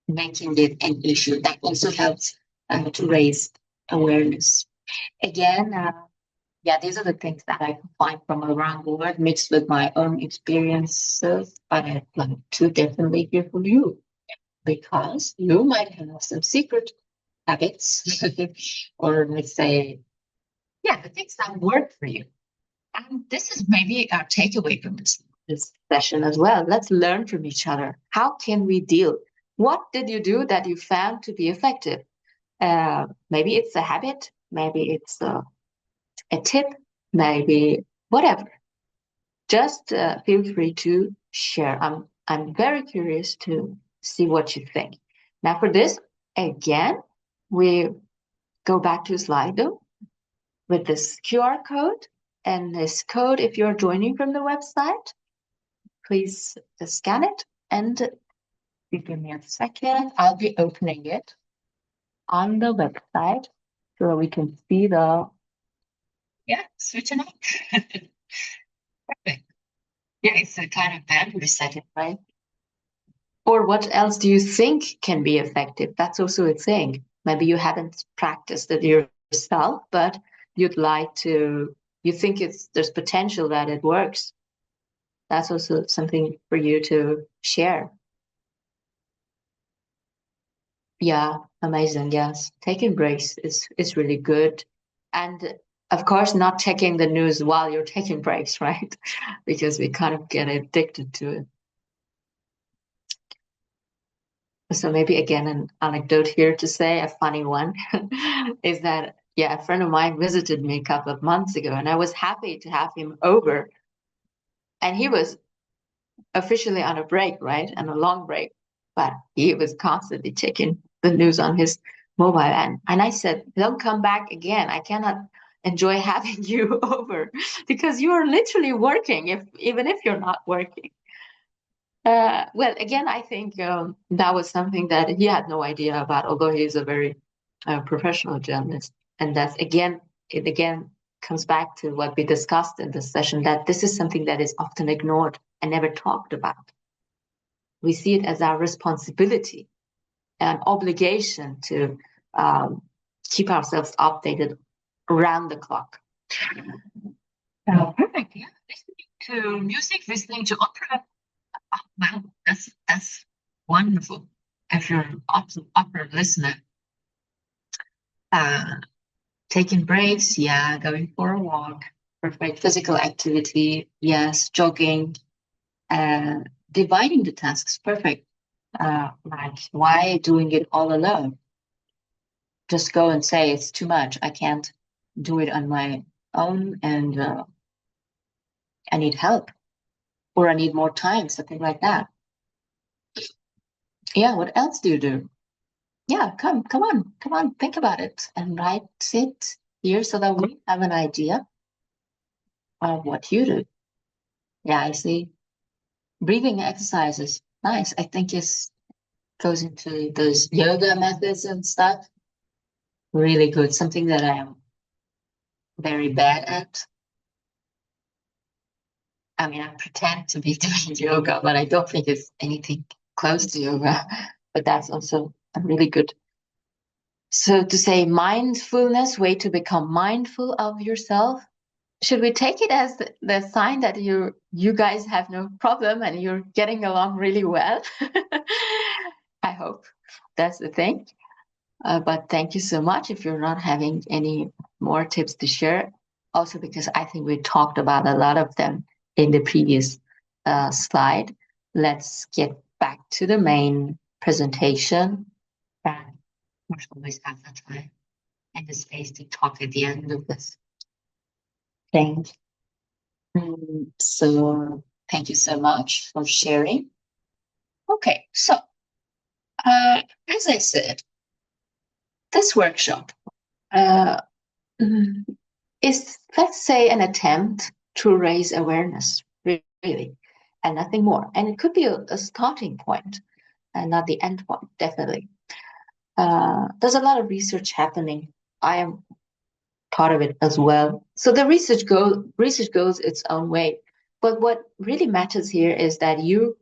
making it an issue. That also helps to raise awareness. Again, yeah, these are the things that I can find from around the world mixed with my own experiences, but I'd like to definitely hear from you because you might have some secret habits or let's say, yeah, the things that work for you. And this is maybe our takeaway from this session as well. Let's learn from each other. How can we deal? What did you do that you found to be effective? Maybe it's a habit, maybe it's a tip, maybe whatever. Just feel free to share. I'm very curious to see what you think. Now, for this, again, we go back to Slido with this QR code. And this code, if you're joining from the website, please scan it and give me a second. I'll be opening it on the website so we can see switching on. Perfect. Yeah, it's a kind of boundary setting, right? Or what else do you think can be effective? That's also a thing. Maybe you haven't practiced it yourself, but you'd like to, you think there's potential that it works. That's also something for you to share. Yeah, amazing. Yes. Taking breaks is really good. And of course, not checking the news while you're taking breaks, right? Because we kind of get addicted to it. So maybe again, an anecdote here to say, a funny one, is that, yeah, a friend of mine visited me a couple of months ago, and I was happy to have him over. And he was officially on a break, right? And a long break, but he was constantly checking the news on his mobile. And I said, don't come back again. I cannot enjoy having you over because you are literally working, even if you're not working. Well, again, I think that was something that he had no idea about, although he is a very professional journalist. And that's again, it again comes back to what we discussed in this session, that this is something that is often ignored and never talked about. We see it as our responsibility, an obligation to keep ourselves updated around the clock. Perfect. Yeah, listening to music, listening to opera. Oh, wow, that's wonderful. If you're an opera listener, taking breaks, yeah, going for a walk, perfect. Physical activity, yes, jogging, dividing the tasks, perfect. Like, why doing it all alone? Just go and say it's too much. I can't do it on my own, and I need help, or I need more time, something like that. Yeah, what else do you do? Yeah, come on, think about it and write it here so that we have an idea of what you do. Yeah, I see. Breathing exercises, nice. I think it goes into those yoga methods and stuff. Really good. Something that I am very bad at. I mean, I pretend to be doing yoga, but I don't think it's anything close to yoga. But that's also a really good. So to say mindfulness, way to become mindful of yourself. Should we take it as the sign that you guys have no problem and you're getting along really well? I hope that's the thing. But thank you so much if you're not having any more tips to share. Also, because I think we talked about a lot of them in the previous slide. Let's get back to the main presentation. And we always have the time and the space to talk at the end of this thing. So thank you so much for sharing. Okay, so as I said, this workshop uh, is, let's say, an attempt to raise awareness, really, and nothing more. And it could be a starting point and not the end point, definitely. There's a lot of research happening. I am part of it as well. So the research goes its own way. But what really matters here is that you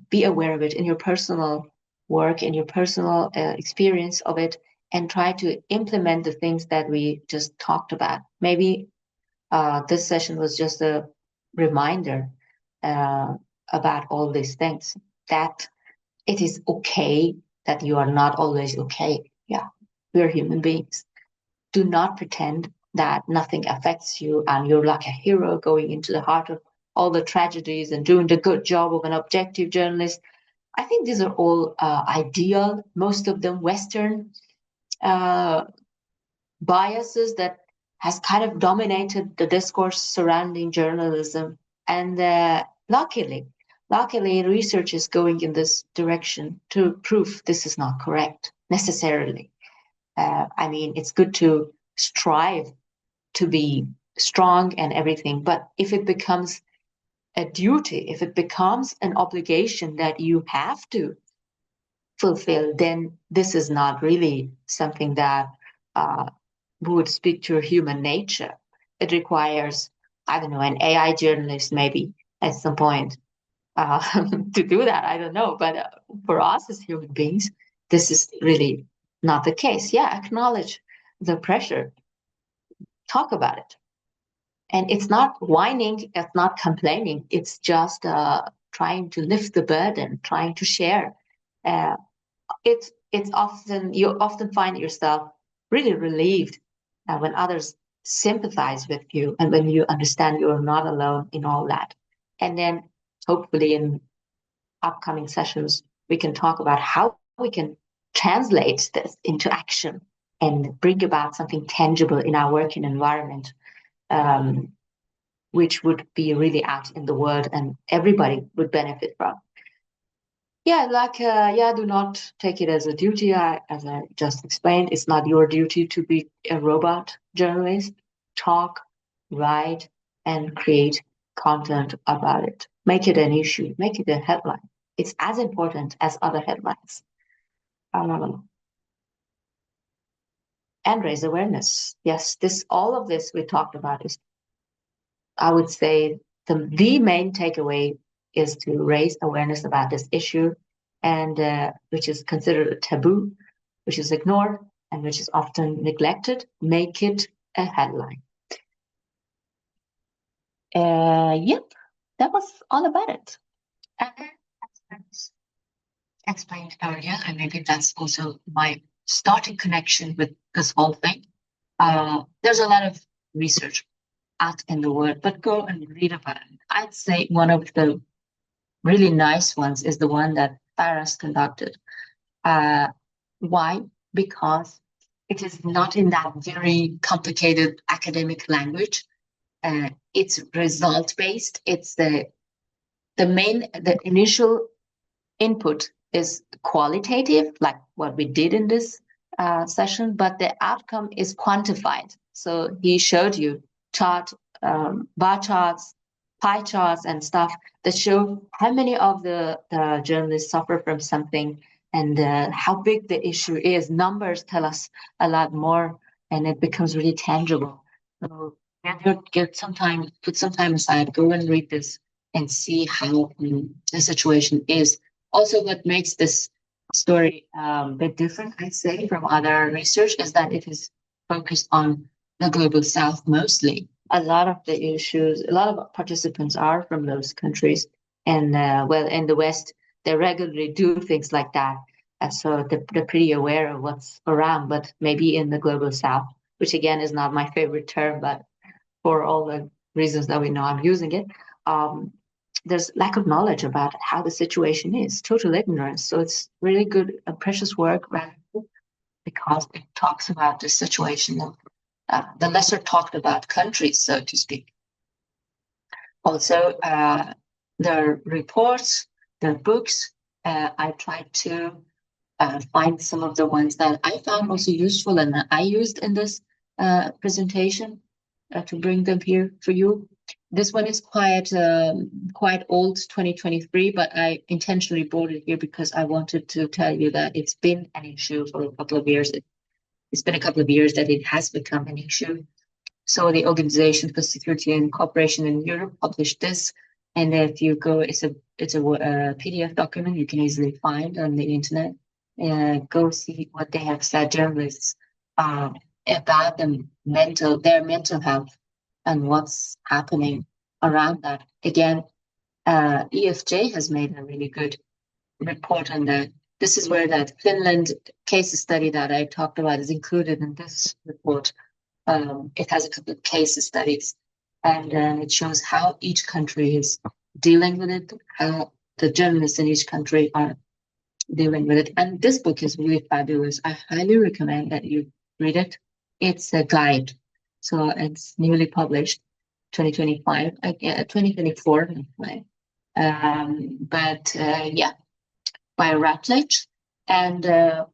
be aware of it in your personal work, in your personal experience of it, and try to implement the things that we just talked about. Maybe this session was just a reminder uh, about all these things, that it is okay that you are not always okay. Yeah, we're human beings. Do not pretend that nothing affects you and you're like a hero going into the heart of all the tragedies and doing the good job of an objective journalist. I think these are all ideal, most of them Western uh, biases that has kind of dominated the discourse surrounding journalism. And luckily, research is going in this direction to prove this is not correct necessarily. I mean, it's good to strive to be strong and everything, but if it becomes a duty, if it becomes an obligation that you have to fulfill, then this is not really something that uh, would speak to human nature. It requires, I don't know, an AI journalist maybe at some point to do that. I don't know. But for us as human beings, this is really not the case. Yeah, acknowledge the pressure, talk about it. And it's not whining, it's not complaining, it's just trying to lift the burden, trying to share. Uh, it's often, you often find yourself really relieved when others sympathize with you and when you understand you're not alone in all that. And then hopefully in upcoming sessions we can talk about how we can translate this into action and bring about something tangible in our working environment, um, which would be really out in the world and everybody would benefit from. Yeah, like, yeah, do not take it as a duty. As I just explained, it's not your duty to be a robot journalist. Talk, write, and create content about it. Make it an issue, make it a headline. It's as important as other headlines. Um, and raise awareness. Yes, this all of this we talked about is, I would say, the main takeaway is to raise awareness about this issue, and which is considered a taboo, which is ignored, and which is often neglected. Make it a headline. Yep, that was all about it. And then, as explained earlier, and maybe that's also my starting connection with this whole thing. There's a lot of research out in the world, but go and read about it. I'd say one of the really nice ones is the one that Paris conducted. Uh, why? Because it is not in that very complicated academic language. It's result based. It's the initial input is qualitative, like what we did in this session, but the outcome is quantified. So he showed you chart, bar charts, pie charts, and stuff that show how many of the journalists suffer from something and how big the issue is. Numbers tell us a lot more, and it becomes really tangible. So get some time, put some time aside, go and read this and see how the situation is. Also, what makes this story a bit different, I'd say, from other research is that it is focused on the global south mostly. A lot of the issues, a lot of participants are from those countries. And well, in the West, they regularly do things like that. So they're pretty aware of what's around, but maybe in the global south, which again is not my favorite term, but for all the reasons that we know I'm using it. Um, there's lack of knowledge about how the situation is, total ignorance. So it's really good, precious work because it talks about the situation of the lesser talked about countries, so to speak. Also, their reports, their books, I tried to find some of the ones that I found also useful and that I used in this presentation to bring them here for you. This one is quite old, 2023, but I intentionally brought it here because I wanted to tell you that it's been an issue for a couple of years. It's been a couple of years that it has become an issue. So the Organization for Security and Cooperation in Europe published this, and if you go, it's a PDF document you can easily find on the internet. Go see what they have said, journalists, about their mental health and what's happening around that. Again, EFJ has made a really good report on that. This is where that Finland case study that I talked about is included in this report. It has a couple of case studies, and it shows how each country is dealing with it, how the journalists in each country are dealing with it. And this book is really fabulous. I highly recommend that you read it. It's a guide. So it's newly published, 2025, 2024. Yeah, by Routledge. And I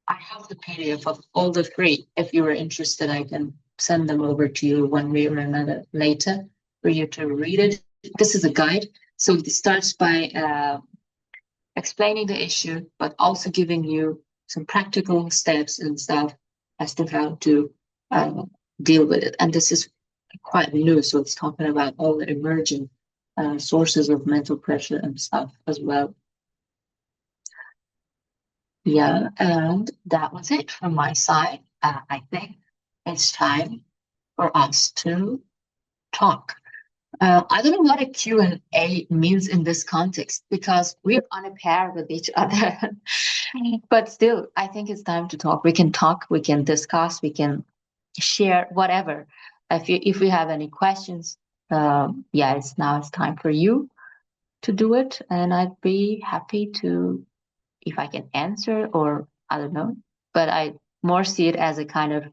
have the PDF of all the three. If you are interested, I can send them over to you one way or another later for you to read it. This is a guide. So it starts by explaining the issue, but also giving you some practical steps and stuff as to how to deal with it. And this is quite new, so it's talking about all the emerging sources of mental pressure and stuff as well. Yeah, and that was it from my side. I think it's time for us to talk. I don't know what a Q&A means in this context because we're on a pair with each other. But still, I think it's time to talk. We can talk, we can discuss, we can share whatever. If we have any questions, yeah, it's time for you to do it, and I'd be happy to if I can answer or I don't know. But I more see it as a kind of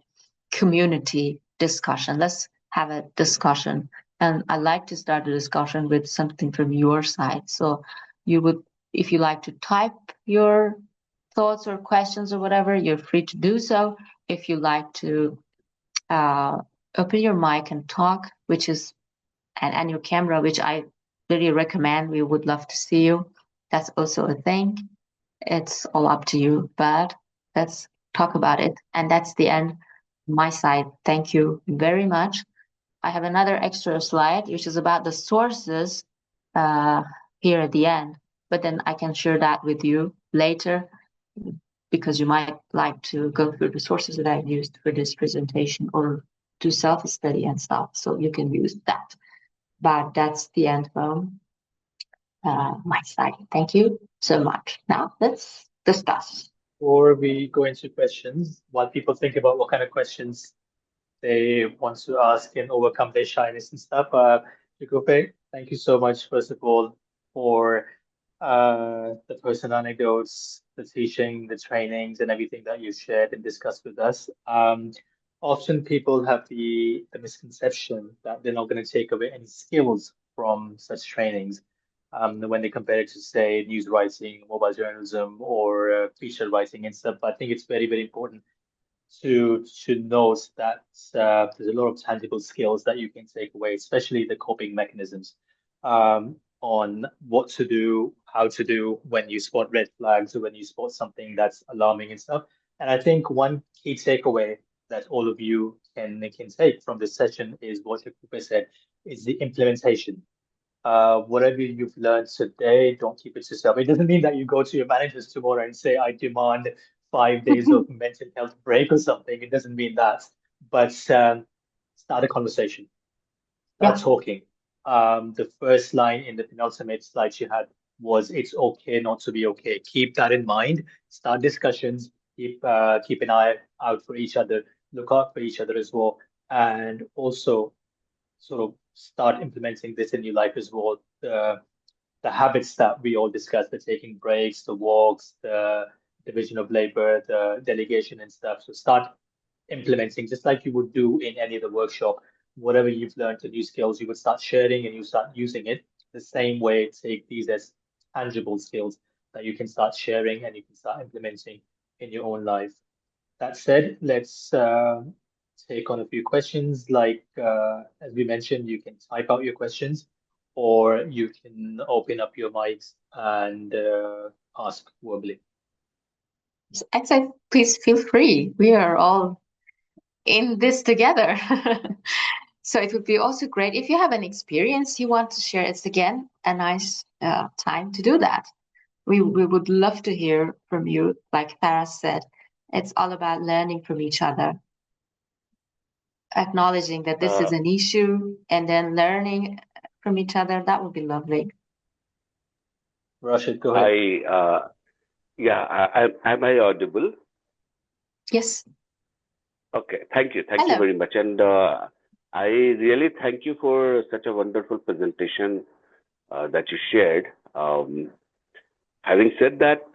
community discussion. Let's have a discussion. And I like to start a discussion with something from your side. So you would, if you like to type your thoughts or questions or whatever, you're free to do so. If you like to open your mic and talk, which is and your camera, which I really recommend. We would love to see you. That's also a thing. It's all up to you, but talk about it. And that's the end on my side. Thank you very much. I have another extra slide, which is about the sources uh, here at the end, but then I can share that with you later because you might like to go through the sources that I've used for this presentation or do self-study and stuff. So you can use that. But that's the end from my side. Thank you so much. Now let's discuss. Before we go into questions, while people think about what kind of questions they want to ask and overcome their shyness and stuff. Shekufe, thank you so much, first of all, for the personal anecdotes, the teaching, the trainings, and everything that you shared and discussed with us. Often people have the misconception that they're not going to take away any skills from such trainings. When they compare it to, say, news writing, mobile journalism, or feature writing and stuff. But I think it's very, very important to note that there's a lot of tangible skills that you can take away, especially the coping mechanisms on what to do, how to do when you spot red flags or when you spot something that's alarming and stuff. And I think one key takeaway that all of you can take from this session is what Shekupe said, is the implementation. Whatever you've learned today, don't keep it to yourself. It doesn't mean that you go to your managers tomorrow and say, I demand 5 days of mental health break or something. It doesn't mean that. But start a conversation, start Yeah, talking. The first line in the penultimate slide you had was, it's okay not to be okay. Keep that in mind. Start discussions. Keep an eye out for each other. Look out for each other as well. And also sort of start implementing this in your life as well. The habits that we all discussed, the taking breaks, the walks, the division of labor, the delegation and stuff. So start implementing just like you would do in any other workshop. Whatever you've learned, the new skills, you would start sharing and you start using it. The same way, take these as tangible skills that you can start sharing and you can start implementing in your own life. That said, let's take on a few questions. Like, as we mentioned, you can type out your questions or you can open up your mics and ask verbally. I say please feel free. We are all in this together. So it would be also great if you have an experience you want to share. It's again a nice time to do that. We would love to hear from you. Like Farah said, it's all about learning from each other, acknowledging that this is Uh, an issue, and then learning from each other. That would be lovely. Rashid, go ahead. I yeah, am I audible? Yes. Okay, thank you Hello. very much, and I really thank you for such a wonderful presentation that you shared. Having said that,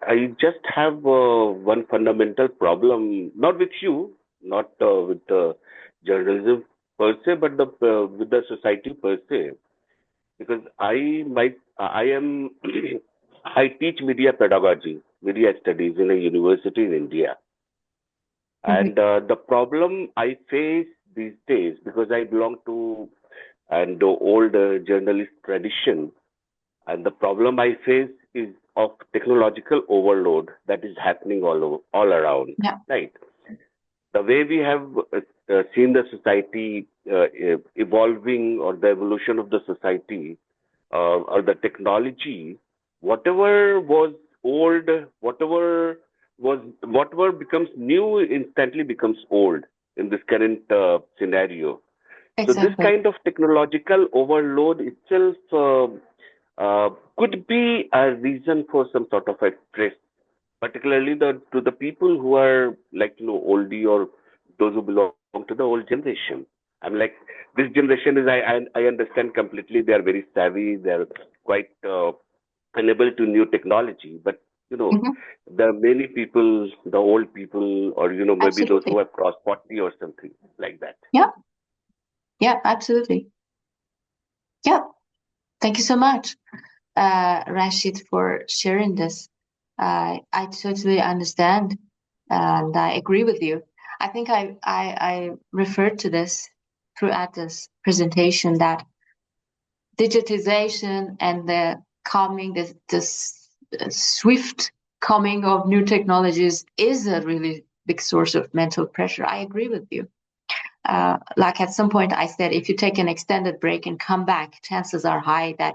I just have one fundamental problem, not with you, not with the journalism per se, but with the society per se, because I am I teach media pedagogy, media studies in a university in India. Mhm. And the problem I face these days, because I belong to the old journalist tradition, and the problem I face is of technological overload that is happening all around, Yeah, right? The way we have seen the society evolving, or the evolution of the society, or the technology, whatever was old, whatever becomes new instantly becomes old in this current scenario. So this exactly. kind of technological overload itself could be a reason for some sort of a stress, particularly to the people who are, like, oldie, or those who belong to the old generation. I'm like, this generation is, I understand completely. They are very savvy. They are quite unable to new technology. But Hmm. there are many people, the old people, or maybe those Absolutely. who have crossed 40 or something like that. Yeah, yeah, absolutely. Yeah. Thank you so much, Rashid, for sharing this. I totally understand and I agree with you. I think I referred to this throughout this presentation that digitization and the coming, this swift coming of new technologies is a really big source of mental pressure. I agree with you. Like at some point I said, if you take an extended break and come back, chances are high that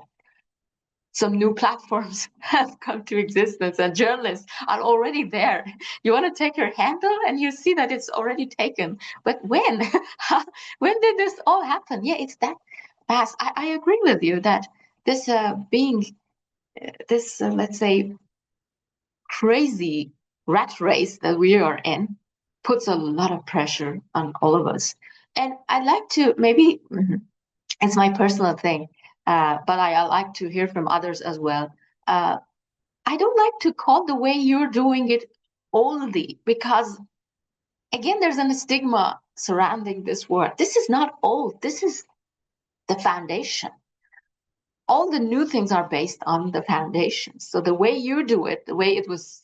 some new platforms have come to existence and journalists are already there. You want to take your handle and you see that it's already taken. But when? When did this all happen? Yeah, it's that fast. I agree with you that this let's say, crazy rat race that we are in puts a lot of pressure on all of us. And I'd like to maybe, it's my personal thing, but I like to hear from others as well. Uh, I don't like to call the way you're doing it oldie because, again, there's a stigma surrounding this word. This is not old. This is the foundation. All the new things are based on the foundation. So the way you do it, the way it was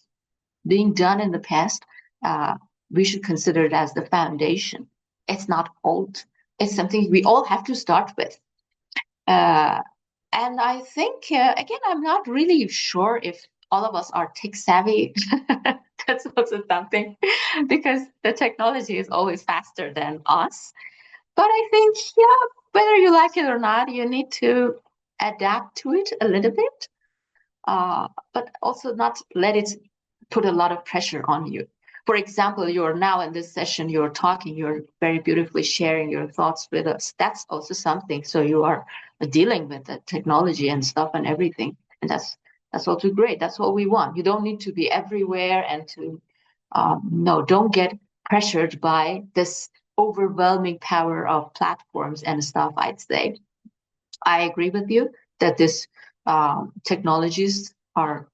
being done in the past, uh, we should consider it as the foundation. It's not old. It's something we all have to start with. And I think, again, I'm not really sure if all of us are tech savvy. That's also something because the technology is always faster than us. But I think, yeah, whether you like it or not, you need to adapt to it a little bit, but also not let it put a lot of pressure on you. For example, you're now in this session, you're talking, you're very beautifully sharing your thoughts with us. That's also something. So you are dealing with the technology and stuff and everything. And that's also great. That's what we want. You don't need to be everywhere and to, no, don't get pressured by this overwhelming power of platforms and stuff, I'd say. I agree with you that this technologies are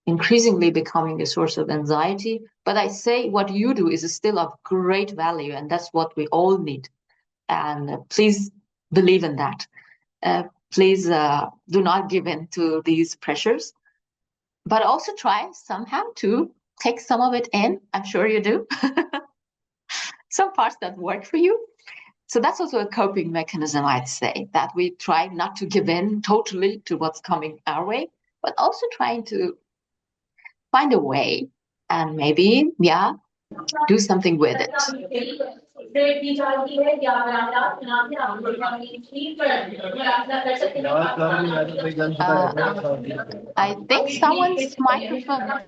increasingly becoming a source of anxiety. But I say what you do is still of great value, and that's what we all need. And please believe in that. Please do not give in to these pressures, but also try somehow to take some of it in. I'm sure you do. Some parts that work for you. So that's also a coping mechanism, I'd say, that we try not to give in totally to what's coming our way, but also trying to find a way and maybe, yeah, do something with it. I think someone's microphone.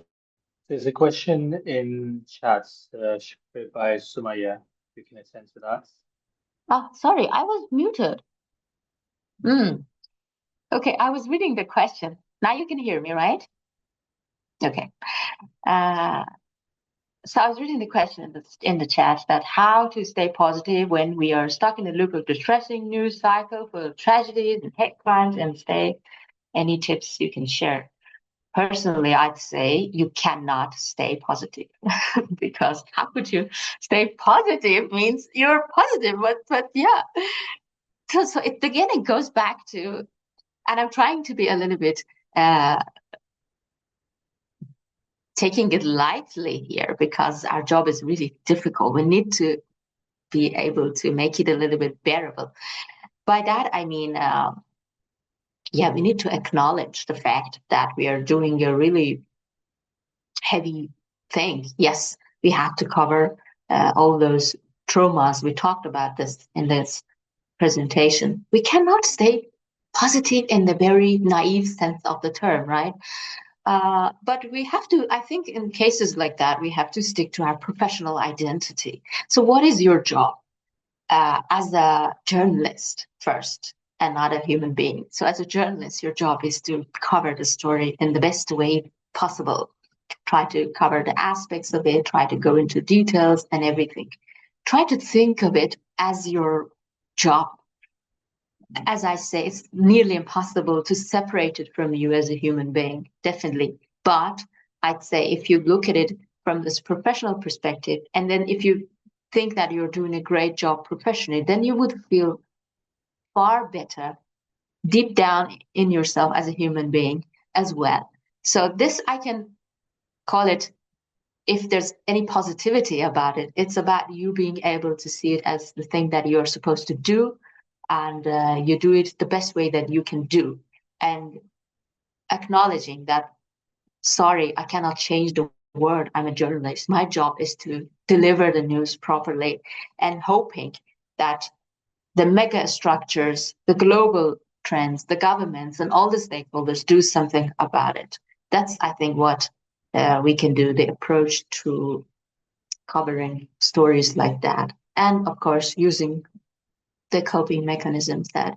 There's a question in chats by Sumaya. You can attend to that. Oh, sorry, I was muted. Okay, I was reading the question. Now you can hear me, right? Okay. So I was reading the question in the chat that how to stay positive when we are stuck in the loop of distressing news cycle full of tragedies and hate crimes and stay. Any tips you can share? Personally, I'd say you cannot stay positive because how could you stay positive means you're positive, but yeah. So it again, it goes back to, and I'm trying to be a little bit taking it lightly here because our job is really difficult. We need to be able to make it a little bit bearable. By that, I mean, yeah, we need to acknowledge the fact that we are doing a really heavy thing. Yes, we have to cover all those traumas. We talked about this in this presentation. We cannot stay positive in the very naive sense of the term, right? But we have to, I think in cases like that, we have to stick to our professional identity. So what is your job as a journalist first and not a human being? So as a journalist, your job is to cover the story in the best way possible. Try to cover the aspects of it, try to go into details and everything. Try to think of it as your job. As I say, it's nearly impossible to separate it from you as a human being, definitely. But I'd say if you look at it from this professional perspective, and then if you think that you're doing a great job professionally, then you would feel far better deep down in yourself as a human being as well. So this, I can call it, if there's any positivity about it, it's about you being able to see it as the thing that you're supposed to do, and you do it the best way that you can do, and acknowledging that sorry, I cannot change the word. I'm a journalist. My job is to deliver the news properly and hoping that the mega structures, the global trends, the governments, and all the stakeholders do something about it. That's, I think, what we can do, the approach to covering stories like that. And of course, using the coping mechanisms that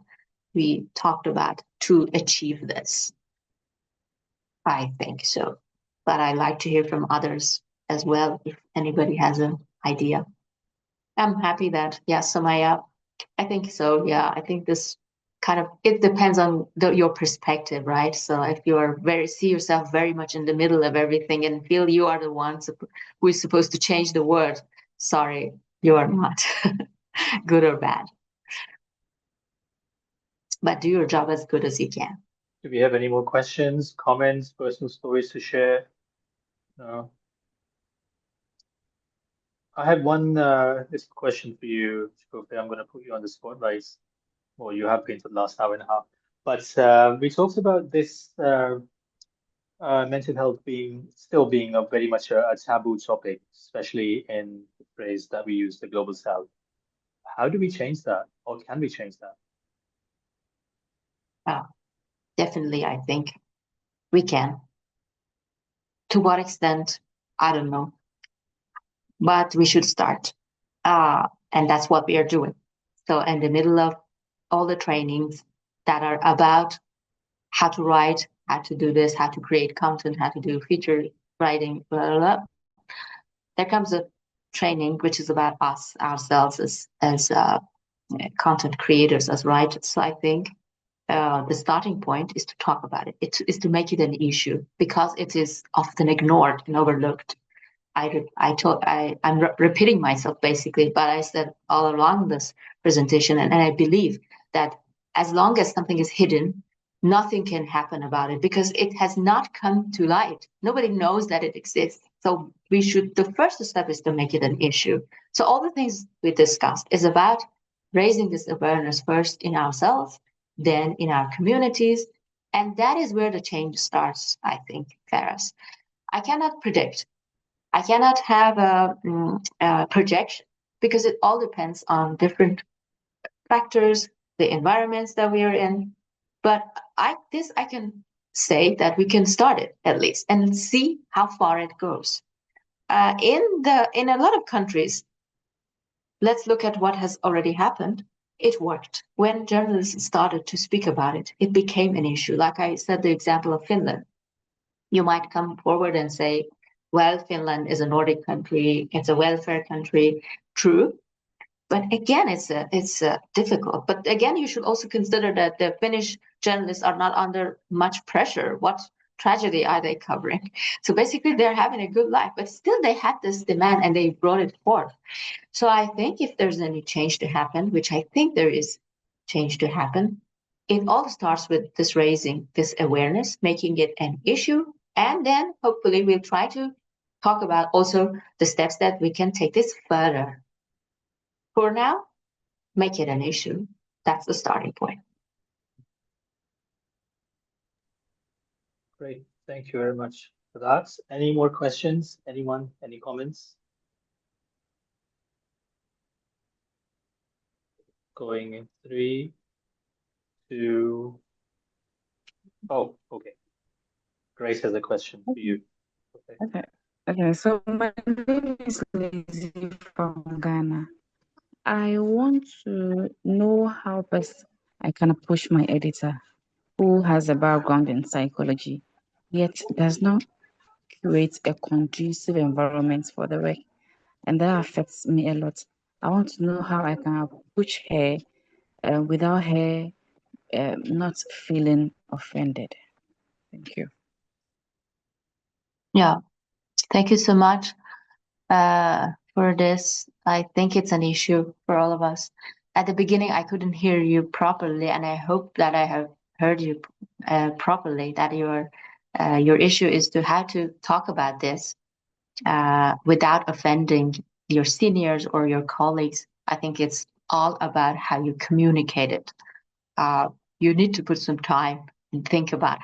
we talked about to achieve this. I think so. But I like to hear from others as well if anybody has an idea. I'm happy that, yeah, Samaya, I think so. Yeah, I think this kind of, it depends on your perspective, right? So if you are see yourself very much in the middle of everything and feel you are the one who is supposed to change the world, sorry, you are not, good or bad. But do your job as good as you can. Do we have any more questions, comments, personal stories to share? No. I had one this question for you, Shekufe. I'm going to put you on the spotlight, or you have been for the last hour and a half. But we talked about this mental health being a very much a taboo topic, especially in the phrase that we use, the global south. How do we change that, or can we change that? Definitely, I think we can. To what extent, I don't know, but we should start. And that's what we are doing. So, in the middle of all the trainings that are about how to write, how to do this, how to create content, how to do feature writing, blah, blah, blah, there comes a training which is about us, ourselves as content creators, as writers. So, I think the starting point is to talk about it. It is to make it an issue because it is often ignored and overlooked. I'm repeating myself basically, but I said all along this presentation, and I believe that as long as something is hidden, nothing can happen about it because it has not come to light. Nobody knows that it exists. So the first step is to make it an issue. So all the things we discussed is about raising this awareness first in ourselves, then in our communities. And that is where the change starts, I think, Faraz. I cannot predict. I cannot have a projection because it all depends on different factors, the environments that we are in. But I can say that we can start it at least and see how far it goes. In a lot of countries, let's look at what has already happened. It worked. When journalists started to speak about it, it became an issue. Like I said, the example of Finland. You might come forward and say, well, Finland is a Nordic country, it's a welfare country. True. But again, it's difficult. But again, you should also consider that the Finnish journalists are not under much pressure. What tragedy are they covering? So basically, they're having a good life, but still they had this demand and they brought it forth. So I think if there's any change to happen, which I think there is change to happen, it all starts with this raising this awareness, making it an issue, and then hopefully we'll try to talk about also the steps that we can take this further. For now, make it an issue. That's the starting point. Great. Thank you very much for that. Any more questions? Anyone? Any comments? Going in 3, 2. Oh, okay. Grace has a question for you. Okay. Okay. So my name is Lizzie from Ghana. I want to know how best I can push my editor, who has a background in psychology, yet does not create a conducive environment for the work, and that affects me a lot. I want to know how I can push her without her not feeling offended. Thank you. Yeah, thank you so much for this. I think it's an issue for all of us. At the beginning, I couldn't hear you properly, and I hope that I have heard you properly. That your issue is to how to talk about this without offending your seniors or your colleagues. I think it's all about how you communicate it. You need to put some time and think about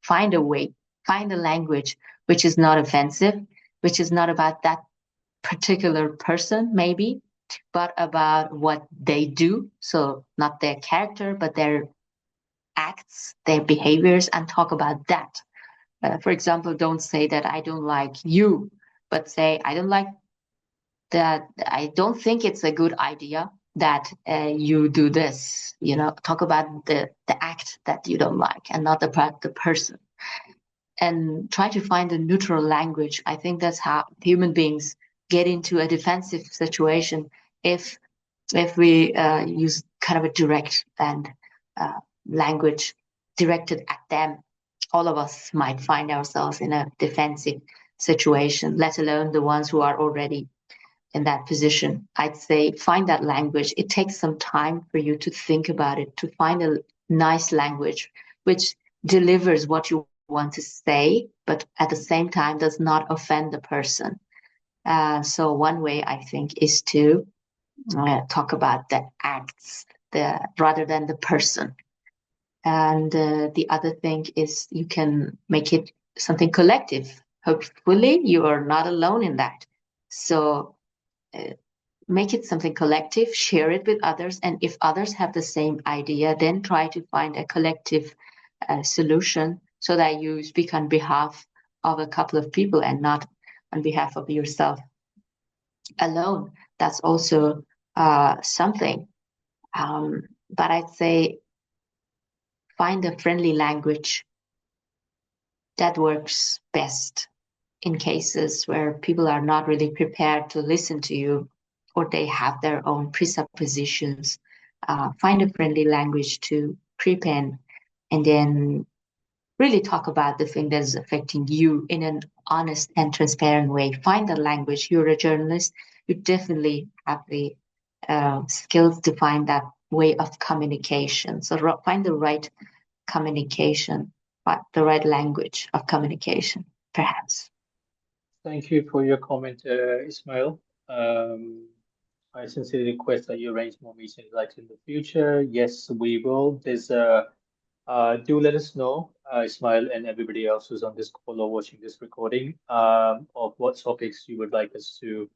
find a way Find a language which is not offensive, which is not about that particular person, maybe, but about what they do. So, not their character, but their acts, their behaviors, and talk about that. For example, don't say that I don't like you, but say I don't like that. I don't think it's a good idea that you do this. Talk about the act that you don't like and not the person. And try to find a neutral language. I think that's how human beings get into a defensive situation if we use kind of a direct and uh, language directed at them. All of us might find ourselves in a defensive situation, let alone the ones who are already in that position. I'd say find that language. It takes some time for you to think about it, to find a nice language which delivers what you want to say, but at the same time does not offend the person. So one way I think is to talk about the acts, rather than the person. And the other thing is you can make it something collective. Hopefully, you are not alone in that. So make it something collective, share it with others, and if others have the same idea, then try to find a collective solution so that you speak on behalf of a couple of people and not on behalf of yourself alone. That's also something. But I'd say find a friendly language that works best in cases where people are not really prepared to listen to you or they have their own presuppositions. Find a friendly language to creep in and then really talk about the thing that is affecting you in an honest and transparent way. Find the language. You're a journalist. You definitely have the skills to find that way of communication. So find the right communication, the right language of communication, perhaps. Thank you for your comment, Ismail. Um, I sincerely request that you arrange more meetings like in the future. Yes, we will. Do let us know, Ismail and everybody else who's on this call or watching this recording, of what topics you would like us to.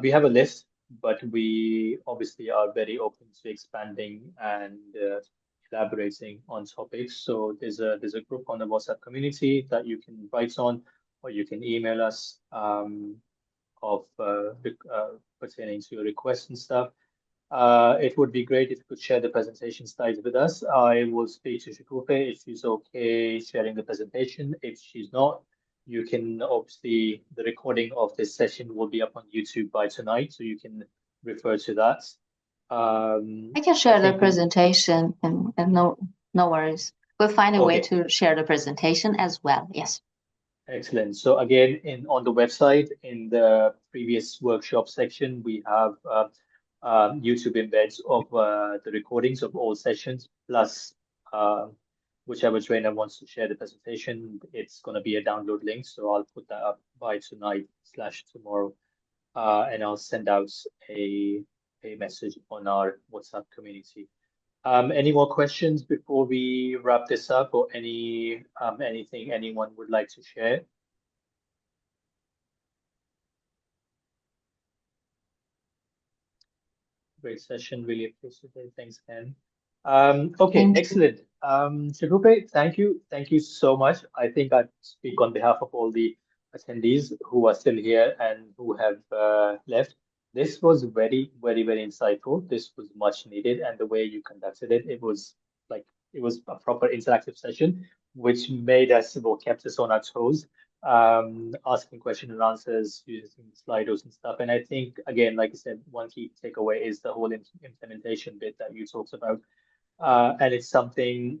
We have a list, but we obviously are very open to expanding and elaborating on topics. So there's a group on the WhatsApp community that you can write on, or you can email us of pertaining to your requests and stuff. It would be great if you could share the presentation slides with us. I will speak to Shekufe if she's okay sharing the presentation. If she's not, you can obviously, the recording of this session will be up on YouTube by tonight, so you can refer to that. I can I share the think we, presentation and no worries. We'll find a way okay, to share the presentation as well. Yes. excellent. So again, on the website, in the previous workshop section, we have YouTube embeds of the recordings of all sessions, plus uh, whichever trainer wants to share the presentation, it's going to be a download link. So I'll put that up by tonight/tomorrow, and I'll send out a message on our WhatsApp community. Any more questions before we wrap this up, or anything anyone would like to share? Great session. Really appreciate it. Thanks, Ken. Okay, Thank you. excellent. Shekupe, thank you. Thank you so much. I think I speak on behalf of all the attendees who are still here and who have left. This was very, very, very insightful. This was much needed, and the way you conducted it, it was a proper interactive session, which made us or kept us on our toes, asking question and answers using Slidos and stuff. And I think, again, like I said, one key takeaway is the whole implementation bit that you talked about. And it's something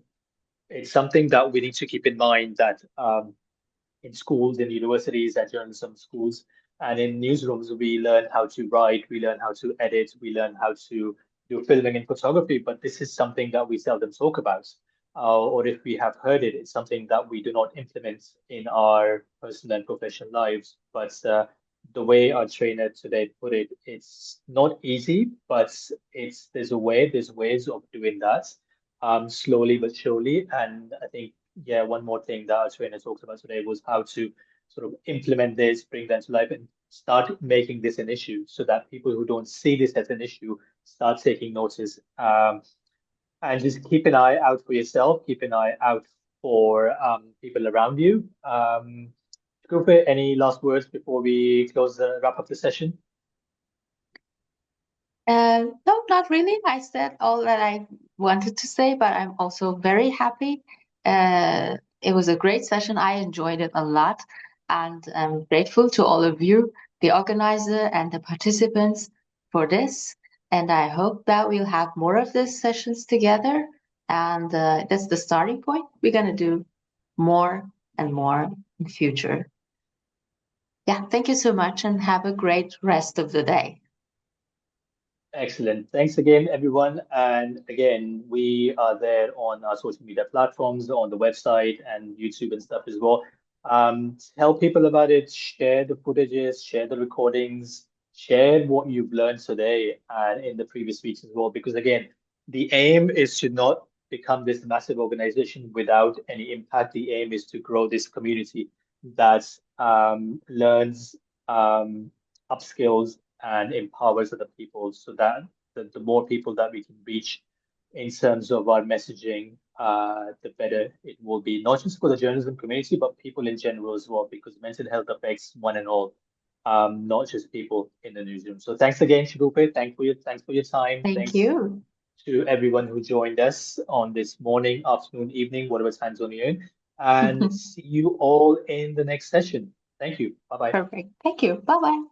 that we need to keep in mind that in schools, in universities, at journalism schools, and in newsrooms, we learn how to write, we learn how to edit, we learn how to do filming and photography. But this is something that we seldom talk about. Or if we have heard it, it's something that we do not implement in our personal and professional lives. But the way our trainer today put it, it's not easy, but there's ways of doing that, slowly but surely. And I think yeah, one more thing that our trainer talked about today was how to sort of implement this, bring that to life, and start making this an issue so that people who don't see this as an issue start taking notice. And just keep an eye out for yourself, keep an eye out for people around you. Shekufe, any last words before we wrap up the session? No, not really. I said all that I wanted to say, but I'm also very happy. It was a great session. I enjoyed it a lot, and I'm grateful to all of you, the organizer and the participants, for this. And I hope that we'll have more of these sessions together. And that's the starting point. We're going to do more and more in the future. Yeah, thank you so much, and have a great rest of the day. Excellent. Thanks again, everyone. And again, we are there on our social media platforms, on the website and YouTube and stuff as well. Tell people about it, share the footages, share the recordings, share what you've learned today and in the previous weeks as well. Because again, the aim is to not become this massive organization without any impact. The aim is to grow this community that learns, upskills, and empowers other people so that the more people that we can reach in terms of our messaging, the better it will be, not just for the journalism community, but people in general as well, because mental health affects one and all, not just people in the newsroom. So thanks again, Shekufe. Thanks for your time. Thank Thanks you. to everyone who joined us on this morning, afternoon, evening, whatever time zone you're in. And see you all in the next session. Thank you. Bye-bye. Perfect. Thank you. Bye-bye.